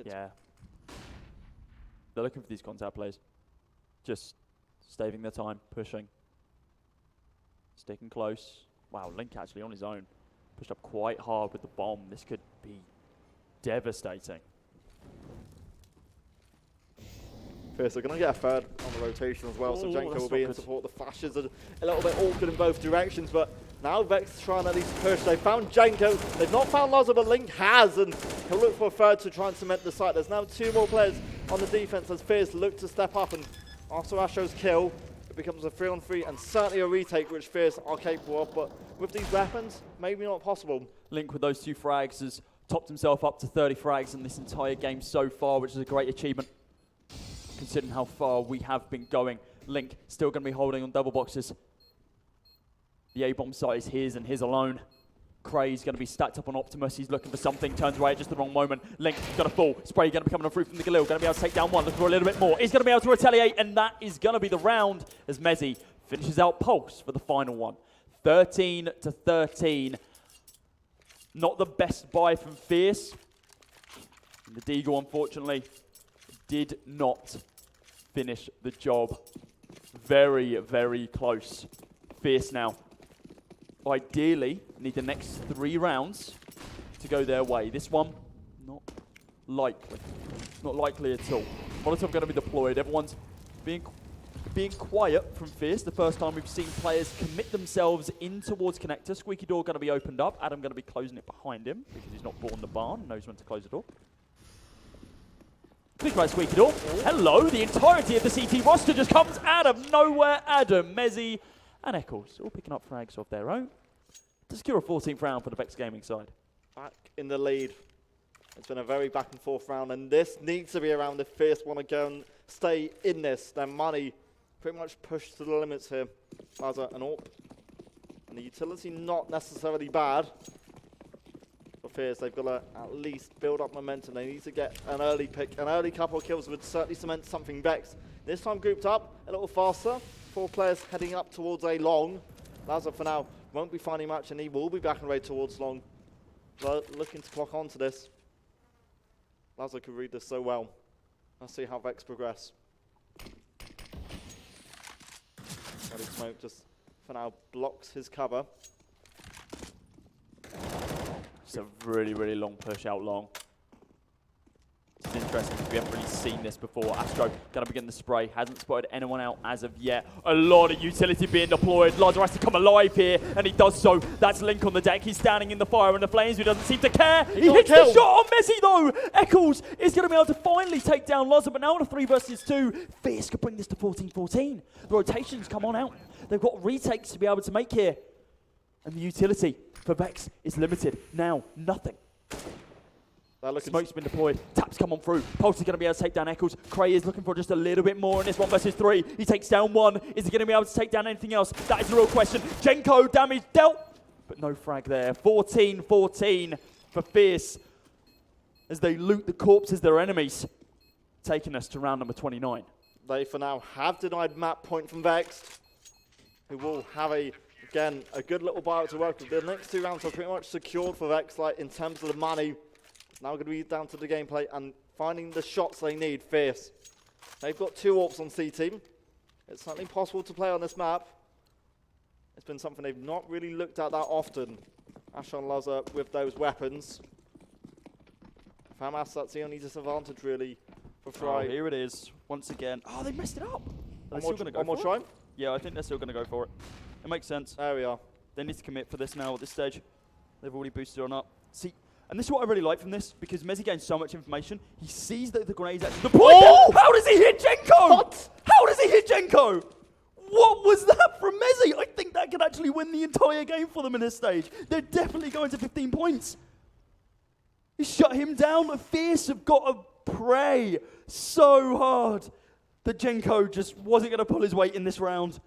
Yeah. They're looking for these contact plays. Just staving their time, pushing. Sticking close. Wow, Link actually on his own. Pushed up quite hard with the bomb. This could be devastating. Fierce are going to get a third on the rotation as well, so Ooh, Jenko that's will be not in good. support. The flashes are a little bit awkward in both directions, but now Vex trying at least push. They found Jenko. They've not found Lazar, but Link has, and he'll look for a third to try and cement the site. There's now 2 more players on the defense as Fierce look to step up, and after Astro's kill, it becomes a 3-on-3 and certainly a retake, which Fierce are capable of, but with these weapons, maybe not possible. Link with those 2 frags has topped himself up to 30 frags in this entire game so far, which is a great achievement, considering how far we have been going. Link still going to be holding on double boxes. The A-bomb site is his and his alone. Cray's going to be stacked up on Optimus. He's looking for something, turns away at just the wrong moment. Link going to fall. Spray going to be coming on through from the Galil. Going to be able to take down one, looking for a little bit more. He's going to be able to retaliate, and that is going to be the round as Mezzy finishes out Pulse for the final one. 13-13. Not the best buy from Fierce. The Deagle, unfortunately, did not finish the job. Very, very close. Fierce now. Ideally, need the next 3 rounds to go their way. This one, not likely. Not likely at all. Molotov going to be deployed. Everyone's being quiet from Fierce. The first time we've seen players commit themselves in towards connector. Squeaky door going to be opened up. Adam going to be closing it behind him because he's not born the barn. Knows when to close the door. Big right Squeaky door. Hello, the entirety of the CT roster just comes out of nowhere. Adam, Mezzy, and Eccles all picking up frags of their own to secure a 14th round for the Vexed Gaming side. Back in the lead. It's been a very back and forth round, and this needs to be around if Fierce want to go and stay in this. Their money pretty much pushed to the limits here. Plaza and AWP. And the utility not necessarily bad. For Fierce, they've got to at least build up momentum. They need to get an early pick. An early couple of kills would certainly cement something Vex. This time grouped up a little faster. 4 players heading up towards a long. Plaza for now won't be finding much, and he will be back and raid towards long. Looking to clock onto this. Lazo could read this so well. Let's see how Vex progress. Ready Smoke just for now blocks his cover. It's a really, really long push out long. It's interesting because we haven't really seen this before. Astro going to begin the spray. Hasn't spotted anyone out as of yet. A lot of utility being deployed. Lazo has to come alive here, and he does so. That's Link on the deck. He's standing in the fire and the flames, who doesn't seem to care. He hits the shot on Messi, though. Eccles is going to be able to finally take down Lazo, but now on a 3 versus 2, Fierce could bring this to 14-14. The rotations come on out. They've got retakes to be able to make here. And the utility for Vex is limited. Now, nothing. Smoke's been deployed. Taps come on through. Pulse is going to be able to take down Eccles. Cray is looking for just a little bit more in this 1 versus 3. He takes down 1. Is he going to be able to take down anything else? That is the real question. Jenko damage dealt, but no frag there. 14-14 for Fierce as they loot the corpses of their enemies, taking us to round number 29. They for now have denied map point from Vexed, who will have again a good little buyout to work with. The next 2 rounds are pretty much secured for Vex, like in terms of the money. Now going to be down to the gameplay and finding the shots they need. Fierce. They've got 2 AWPs on C team. It's certainly possible to play on this map. It's been something they've not really looked at that often. Ash on Laza with those weapons. Famas, that's the only disadvantage really for Fry. Oh, here it is once again. Oh, they messed it up. One more try? Yeah, I think they're still going to go for it. It makes sense. There we are. They need to commit for this now at this stage. They've already boosted on up. See, and this is what I really like from this, because Mezzy gains so much information. He sees that the grenade's actually deployed. Oh! How does he hit Jenko? What? How does he hit Jenko? What was that from Mezzy? I think that could actually win the entire game for them in this stage. They're definitely going to 15 points. He shut him down. The Fierce have got to pray so hard that Jenko just wasn't going to pull his weight in this round.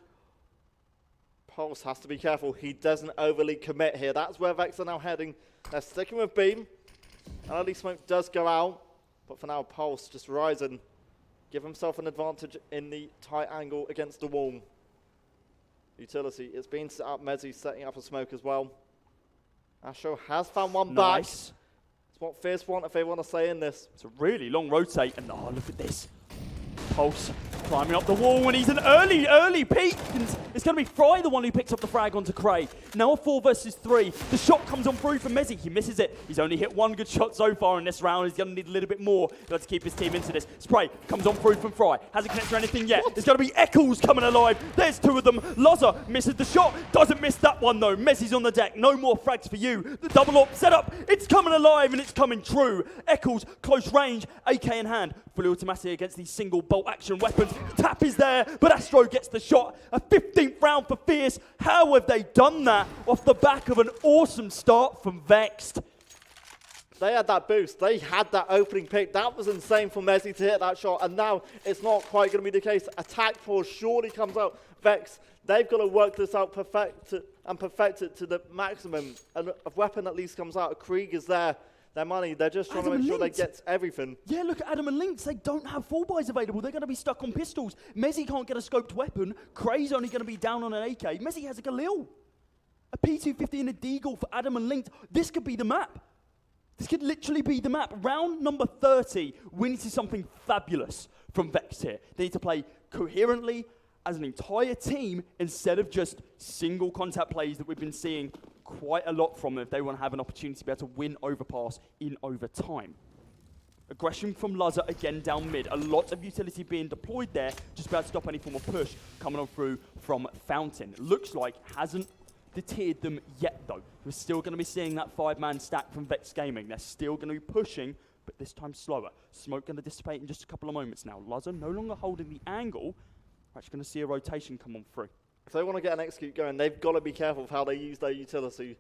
Pulse has to be careful. He doesn't overly commit here. That's where Vex are now heading. They're sticking with Beam. Early Smoke does go out. But for now, Pulse just rising. Give himself an advantage in the tight angle against the wall. Utility is being set up. Mezzy setting up a smoke as well. Astro has found one back. It's what Fierce want if they want to stay in this. It's a really long rotate. And oh, look at this. Pulse climbing up the wall, and he's an early peek. And it's going to be Fry, the one who picks up the frag onto Cray. Now a 4 versus 3. The shot comes on through from Mezzy. He misses it. He's only hit 1 good shot so far in this round. He's going to need a little bit more. Got to keep his team into this. Spray comes on through from Fry. Hasn't connected anything yet. It's going to be Eccles coming alive. There's 2 of them. Laza misses the shot. Doesn't miss that one though. Mezzy's on the deck. No more frags for you. The double up set up. It's coming alive and it's coming true. Eccles close range, AK in hand. Fully automatic against these single bolt action weapons. Tap is there, but Astro gets the shot. A 15th round for Fierce. How have they done that off the back of an awesome start from Vexed? They had that boost. They had that opening pick. That was insane for Mezzy to hit that shot. And now it's not quite going to be the case. Attack force surely comes out. Vex, they've got to work this out, perfect it to the maximum. And a weapon at least comes out. A Krieg is there. Their money, they're just trying to make sure they get everything. Yeah, look at Adam and Lynx. They don't have full buys available. They're going to be stuck on pistols. Mezzy can't get a scoped weapon. Cray's only going to be down on an AK. Mezzy has a Galil. A P250 and a Deagle for Adam and Lynx. This could be the map. This could literally be the map. Round number 30, we need to see something fabulous from Vexed here. They need to play coherently as an entire team instead of just single contact plays that we've been seeing quite a lot from them if they want to have an opportunity to be able to win overpass in overtime. Aggression from Luzza again down mid. A lot of utility being deployed there, just about to stop any form of push coming on through from Fountain. Looks like hasn't deterred them yet though. We're still going to be seeing that 5-man stack from Vexed Gaming. They're still going to be pushing, but this time slower. Smoke going to dissipate in just a couple of moments now. Luzza no longer holding the angle. We're actually going to see a rotation come on through. If they want to get an execute going, they've got to be careful of how they use their utility.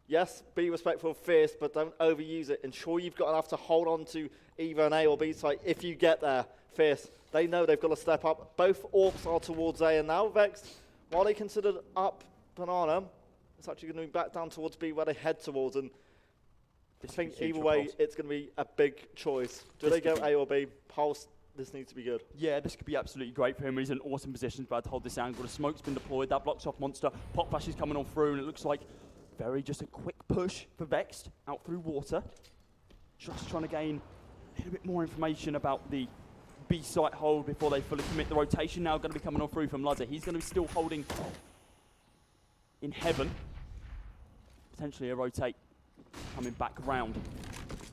Yes, be respectful of Fierce, but don't overuse it. Ensure you've got enough to hold on to either an A or B site if you get there. Fierce, they know they've got to step up. Both AWPs are towards A, and now Vexed, while they considered up Banana, it's actually going to be back down towards B where they head towards. And I think either way, it's going to be a big choice. Do they go A or B? Pulse, this needs to be good. Yeah, this could be absolutely great for him. He's in an awesome position to hold this angle. The smoke's been deployed. That blocks off Monster. Pop flash is coming on through, and it looks like just a quick push for Vexed out through water. Just trying to gain a little bit more information about the B site hold before they fully commit. The rotation now going to be coming on through from Luzza. He's going to be still holding in heaven. Potentially a rotate coming back round.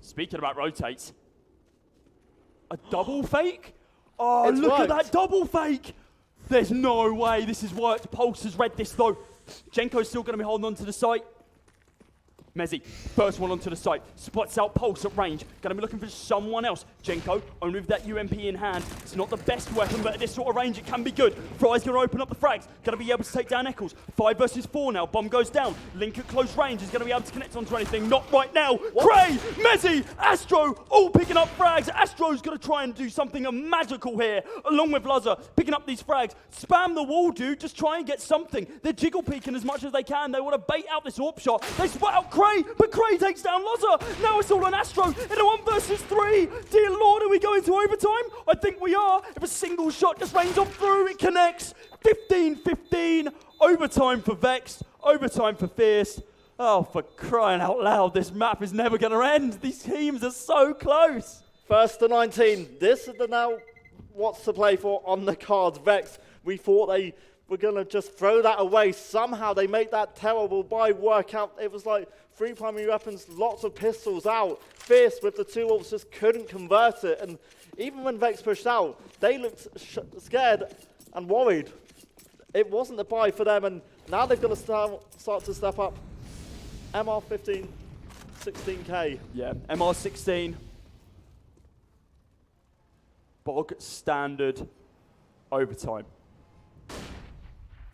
Speaking about rotates, a double fake? Oh, it's look worked. at that double fake! There's no way this has worked. Pulse has read this though. Jenko's still going to be holding on to the site. Mezzy, first one onto the site, spots out Pulse at range, going to be looking for someone else. Jenko, only with that UMP in hand, it's not the best weapon, but at this sort of range it can be good. Fry's going to open up the frags, going to be able to take down Eccles. 5 versus 4 now, bomb goes down. Link at close range is going to be able to connect onto anything, not right now. Cray, Mezzy, Astro, all picking up frags. Astro's going to try and do something magical here, along with Luzza, picking up these frags. Spam the wall, dude, just try and get something. They're jiggle peeking as much as they can. They want to bait out this AWP shot. They spot out Cray, but Cray takes down Luzza. Now it's all on Astro in a 1 versus 3. Dear Lord, are we going to overtime? I think we are. If a single shot just rains on through, it connects. 15-15. Overtime for Vexed. Overtime for Fierce. Oh, for crying out loud, this map is never going to end. These teams are so close. First to 19. This is the now what's to play for on the cards. Vexed, we thought they were going to just throw that away. Somehow they made that terrible buy work out. It was like 3 primary weapons, lots of pistols out. Fierce with the 2 AWPs just couldn't convert it. And even when Vexed pushed out, they looked scared and worried. It wasn't the buy for them, and now they've got to start to step up. MR 15, 16K. Yeah, MR 16. Bog standard overtime.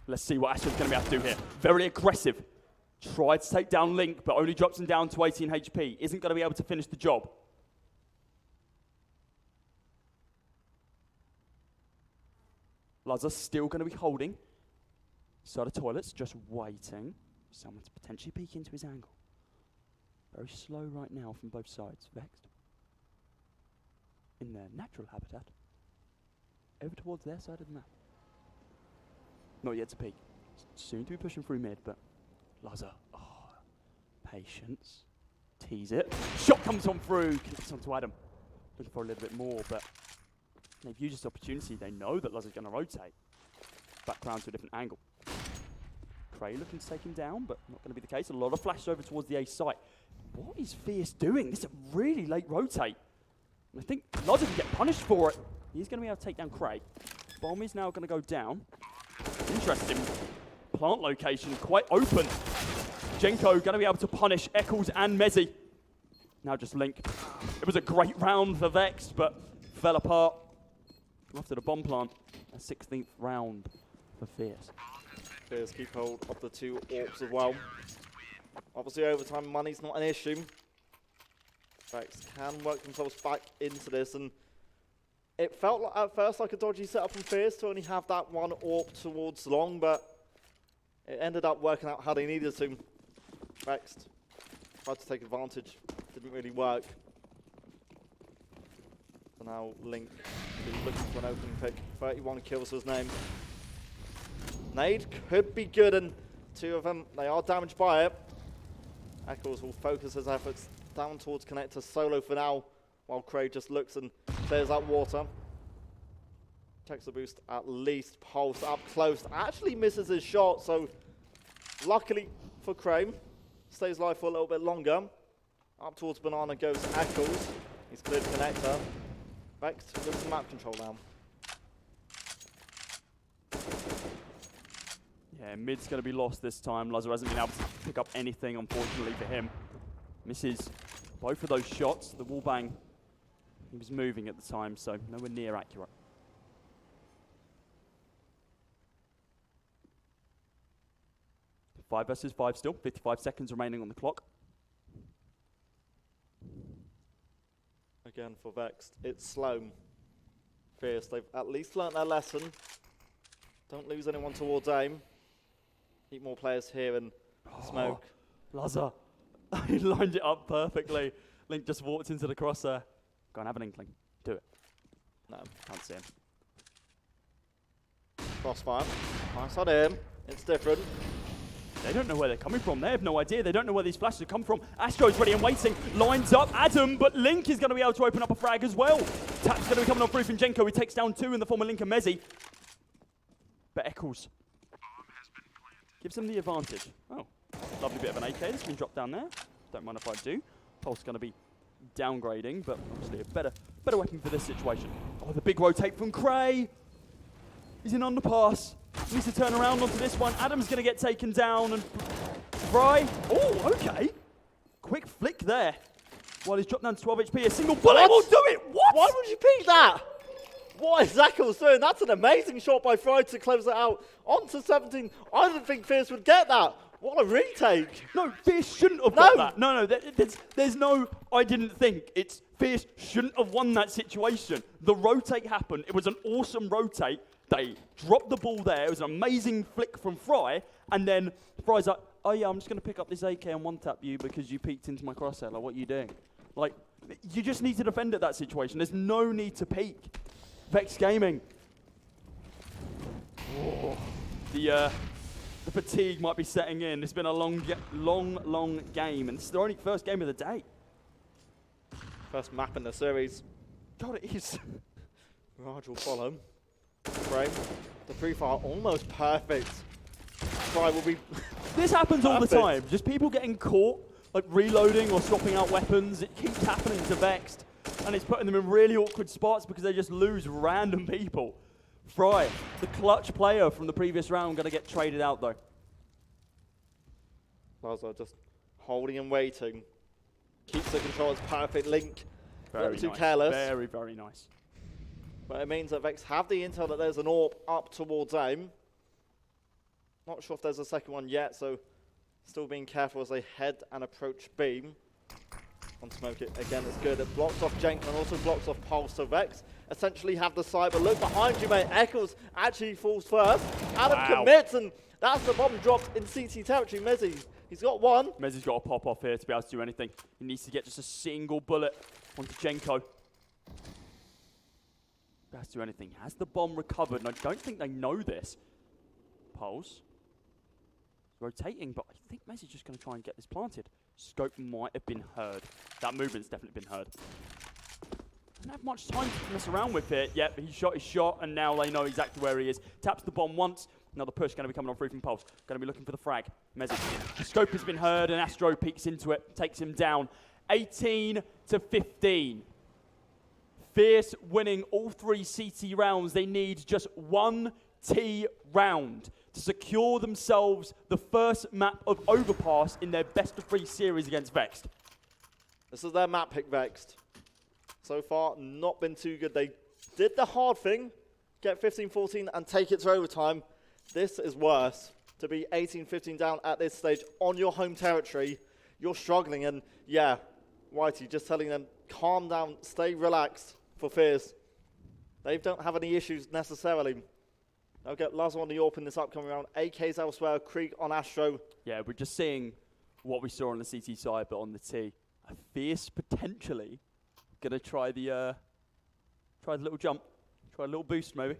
Let's see what Astro's going to be able to do here. Very aggressive. Tried to take down Link, but only drops him down to 18 HP. Isn't going to be able to finish the job. Luzza's still going to be holding. Side of toilets, just waiting. Someone to potentially peek into his angle. Very slow right now from both sides. Vexed. In their natural habitat. Over towards their side of the map. Not yet to peek. Soon to be pushing through mid, but Luzza, patience. Tease it. Shot comes on through, connects onto Adam. Looking for a little bit more, but they've used this opportunity. They know that Luzza's going to rotate. Back round to a different angle. Cray looking to take him down, but not going to be the case. A lot of flashes over towards the A site. What is Fierce doing? This is a really late rotate. And I think Luzza can get punished for it. He's going to be able to take down Cray. Bomb is now going to go down. Interesting. Plant location quite open. Jenko going to be able to punish Eccles and Mezzy. Now just Link. It was a great round for Vexed, but fell apart after the bomb plant. A 16th round for Fierce. Fierce keep hold of the 2 AWPs as well. Obviously overtime money's not an issue. Vexed can work themselves back into this, and it felt like at first like a dodgy setup from Fierce to only have that 1 AWP towards long, but it ended up working out how they needed to. Vexed tried to take advantage, didn't really work. So now Link is looking for an opening pick. 31 kills his name. Nade could be good, and 2 of them, they are damaged by it. Eccles will focus his efforts down towards connector solo for now, while Craig just looks and clears out water. Checks the boost at least. Pulse up close. Actually misses his shot, so luckily for Crane, stays alive for a little bit longer. Up towards Banana goes Eccles. He's cleared connector. Vexed with some map control now. Yeah, mid's going to be lost this time. Lazar hasn't been able to pick up anything, unfortunately for him. Misses both of those shots. The wall bang, he was moving at the time, so nowhere near accurate. Five versus 5 still, 55 seconds remaining on the clock. Again for Vexed, it's Sloan. Fierce, they've at least learnt their lesson. Don't lose anyone towards aim. Keep more players here and smoke. Lazar, he lined it up perfectly. Link just walked into the crosshair. Go and have an inkling. Do it. No. Can't see him. Crossfire. Nice on him. It's different. They don't know where they're coming from. They have no idea. They don't know where these flashes have come from. Astro's ready and waiting. Lines up Adam, but Link is going to be able to open up a frag as well. Tap's going to be coming on through from Jenko. He takes down 2 in the form of Link and Mezzi. But Eccles gives him the advantage. Oh, lovely bit of an AK that's been dropped down there. Don't mind if I do. Pulse going to be downgrading, but obviously a better weapon for this situation. Oh, the big rotate from Cray. He's in underpass. Needs to turn around onto this one. Adam's going to get taken down. And Fry. Oh, okay. Quick flick there. While he's dropped down to 12 HP. A single bullet will do it. What? Why would you pick that? What is Eccles doing? That's an amazing shot by Fry to close it out. On to 17. I didn't think Fierce would get that. What a retake. No, Fierce shouldn't have got that. No, there's no I didn't think. It's Fierce shouldn't have won that situation. The rotate happened. It was an awesome rotate. They dropped the ball there. It was an amazing flick from Fry. And then Fry's like, oh yeah, I'm just going to pick up this AK and one-tap you because you peeked into my crosshair. Like, what are you doing? Like, you just need to defend at that situation. There's no need to peek. Vexed Gaming. Oh, the fatigue might be setting in. It's been a long game, and it's the only first game of the day. First map in the series. God, it is. Raj will follow. Frame. The pre-fire almost perfect. Fry will be. This happens all the time. Just people getting caught, like reloading or swapping out weapons. It keeps happening to Vexed. And it's putting them in really awkward spots because they just lose random people. Fry, the clutch player from the previous round, going to get traded out though. Lazar just holding and waiting. Keeps the controls perfect. Link. Very not too nice. careless. Very, very nice. But it means that Vex have the intel that there's an AWP up towards aim. Not sure if there's a second one yet, so still being careful as they head and approach beam. On smoke it again, it's good. It blocks off Jenko and also blocks off Pulse. So Vex essentially have the side, but look behind you, mate. Eccles actually falls first. Adam commits, and that's the bomb dropped in CT territory. Mezzi, he's got one. Mezzi's got to pop off here to be able to do anything. He needs to get just a single bullet onto Jenko. To do anything. Has the bomb recovered? And I don't think they know this. Pulse. Rotating, but I think Mezzi's just going to try and get this planted. Scope might have been heard. That movement's definitely been heard. Don't have much time to mess around with it. Yep, he shot his shot, and now they know exactly where he is. Taps the bomb once. Another push going to be coming on through from Pulse. Going to be looking for the frag. Mezzi. The scope has been heard, and Astro peeks into it, takes him down. 18-15. Fierce winning all 3 CT rounds. They need just 1 T round to secure themselves the first map of Overpass in their best of 3 series against Vexed. This is their map pick, Vexed. So far, not been too good. They did the hard thing, get 15-14 and take it to overtime. This is worse. To be 18-15 down at this stage on your home territory, you're struggling. And yeah, Whitey, just telling them, calm down, stay relaxed. For Fierce, they don't have any issues necessarily. They'll get Lazar on the AWP in this upcoming round. AKs elsewhere, Krieg on Astro. Yeah, we're just seeing what we saw on the CT side, but on the T. A Fierce potentially going to try the little jump, try a little boost maybe.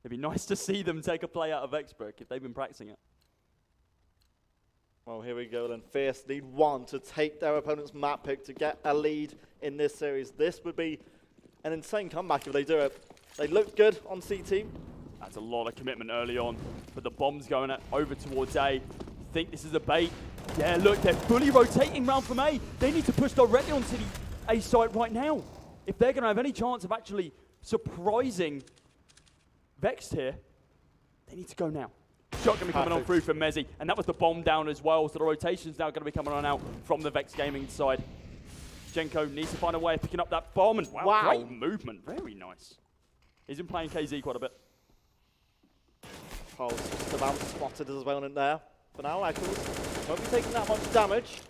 It'd be nice to see them take a play out of Xbook if they've been practicing it. Well, here we go then. Fierce need one to take their opponent's map pick to get a lead in this series. This would be an insane comeback if they do it. They look good on CT. That's a lot of commitment early on, but the bomb's going over towards A. Think this is a bait. Yeah, look, they're fully rotating round from A. They need to push directly onto the A site right now. If they're going to have any chance of actually surprising Vexed here, they need to go now. Shot going to be coming on through from Mezzy, and that was the bomb down as well, so the rotation's now going to be coming on out from the Vexed Gaming side. Jenko needs to find a way of picking up that bomb, and wow, great movement, very nice. He's been playing KZ quite a bit. Pulse just about spotted as well in there. For now, Eccles won't be taking that much damage.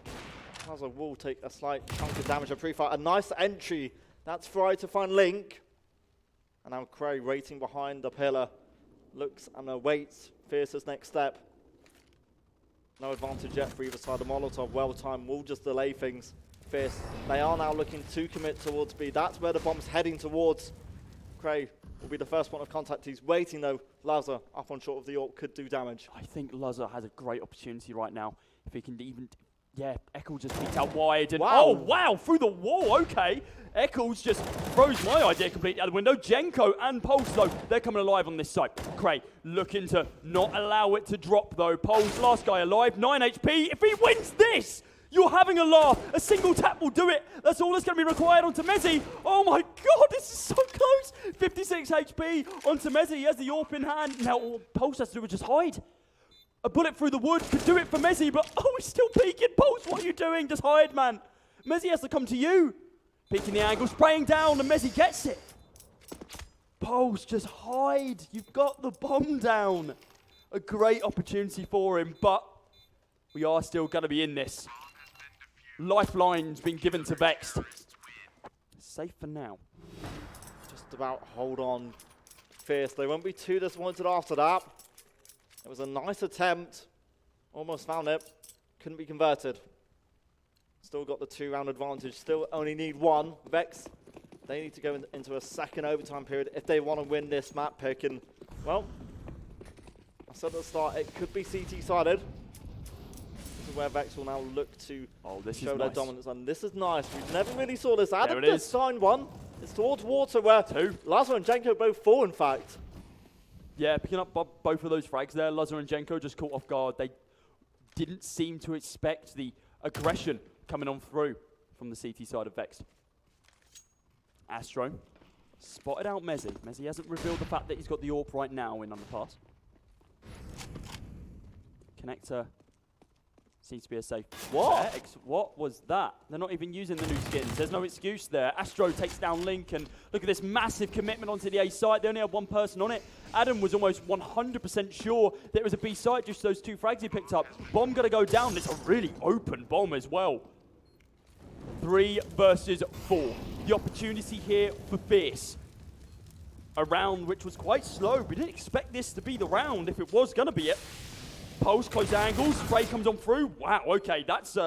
Plaza will take a slight chunk of damage at pre-fight. A nice entry. That's Fry to find Link. And now Cray waiting behind the pillar. Looks and awaits Fierce's next step. No advantage yet for either side. The Molotov, well timed, will just delay things. Fierce, they are now looking to commit towards B. That's where the bomb's heading towards. Cray will be the first point of contact. He's waiting though. Lazar up on short of the AWP could do damage. I think Lazar has a great opportunity right now. If he can even, yeah, Eccles just peeked out wide. And wow. Oh, wow, through the wall, okay. Eccles just throws my idea completely out the window. Jenko and Pulse, though, they're coming alive on this side. Cray looking to not allow it to drop, though. Pulse, last guy alive, 9 HP. If he wins this, you're having a laugh. A single tap will do it. That's all that's going to be required onto Mezzy. Oh my God, this is so close. 56 HP onto Mezzy. He has the AWP in hand. Now all Pulse has to do is just hide. A bullet through the wood could do it for Mezzy, but oh, he's still peeking. Pulse, what are you doing? Just hide, man. Mezzy has to come to you. Peeking the angle, spraying down, and Mezzy gets it. Pulse, just hide. You've got the bomb down. A great opportunity for him, but we are still going to be in this. Lifeline's been given to Vexed. Safe for now. Just about hold on. Fierce, they won't be too disappointed after that. It was a nice attempt. Almost found it. Couldn't be converted. Still got the 2-round advantage. Still only need one. Vex, they need to go into a second overtime period if they want to win this map pick. And, well, I said at the start, it could be CT-sided. This is where Vex will now look to show their dominance. And this is nice. We never really saw this. Adam just signed one. It's towards water where Lazar and Jenko both fall, in fact. Yeah, picking up both of those frags there. Lazar and Jenko just caught off guard. They didn't seem to expect the aggression coming on through from the CT side of Vexed. Astro spotted out Mezzy. Mezzy hasn't revealed the fact that he's got the AWP right now in underpass. Connector seems to be a safe. What was that? They're not even using the new skins. There's no excuse there. Astro takes down Link, and look at this massive commitment onto the A site. They only had one person on it. Adam was almost 100% sure that it was a B site, just those 2 frags he picked up. Bomb gonna go down. It's a really open bomb as well. 3 versus 4. The opportunity here for Fierce. A round which was quite slow. We didn't expect this to be the round if it was gonna be it. Pulse, close angles, spray comes on through. Wow, okay, that's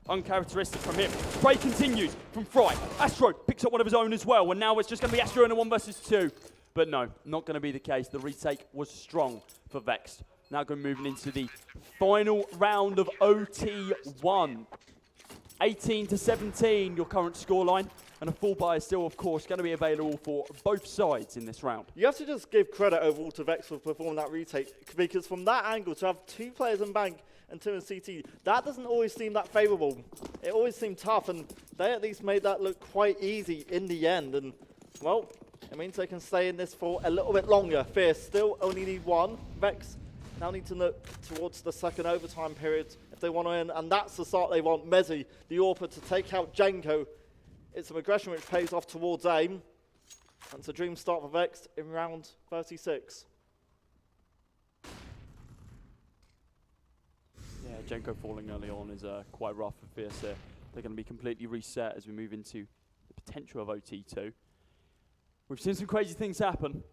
uncharacteristic from him. Spray continues from Fry. Astro picks up one of his own as well, and now it's just going to be Astro in a 1 versus 2. But no, not going to be the case. The retake was strong for Vexed. Now going moving into the final round of OT1. 18-17, your current scoreline. And a full buy is still, of course, going to be available for both sides in this round. You have to just give credit overall to Vex for performing that retake, because from that angle, to have 2 players in bank and 2 in CT, that doesn't always seem that favourable. It always seemed tough, and they at least made that look quite easy in the end. And, well, it means they can stay in this for a little bit longer. Fierce still only need 1. Vex now need to look towards the second overtime period if they want to win, and that's the start they want. Mezzy, the AWPer, to take out Jenko. It's some aggression which pays off towards aim. And it's a dream start for Vexed in round 36. Yeah, Jenko falling early on is quite rough for Fierce here. They're going to be completely reset as we move into the potential of OT2. We've seen some crazy things happen.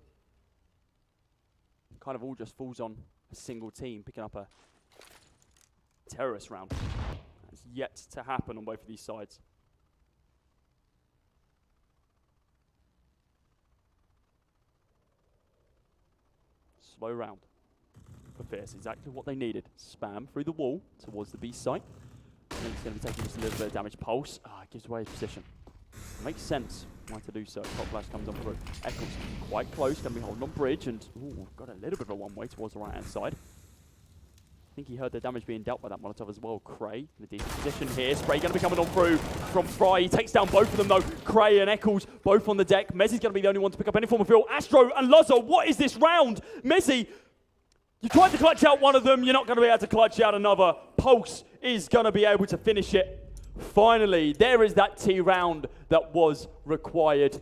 It kind of all just falls on a single team picking up a terrorist round. It's yet to happen on both of these sides. Slow round. for Fierce. Exactly what they needed. Spam through the wall towards the B site. And then he's going to be taking just a little bit of damage. Pulse gives away his position. Makes sense why to do so. Top flash comes on through. Eccles quite close, going to be holding on bridge, and got a little bit of a one-way towards the right-hand side. I think he heard the damage being dealt by that Molotov as well. Cray in a decent position here. Spray going to be coming on through from Fry. He takes down both of them though. Cray and Eccles both on the deck. Mezzy's going to be the only one to pick up any form of fuel. Astro and Loza, what is this round? Mezzy, you tried to clutch out one of them. You're not going to be able to clutch out another. Pulse is going to be able to finish it. Finally, there is that T round that was required.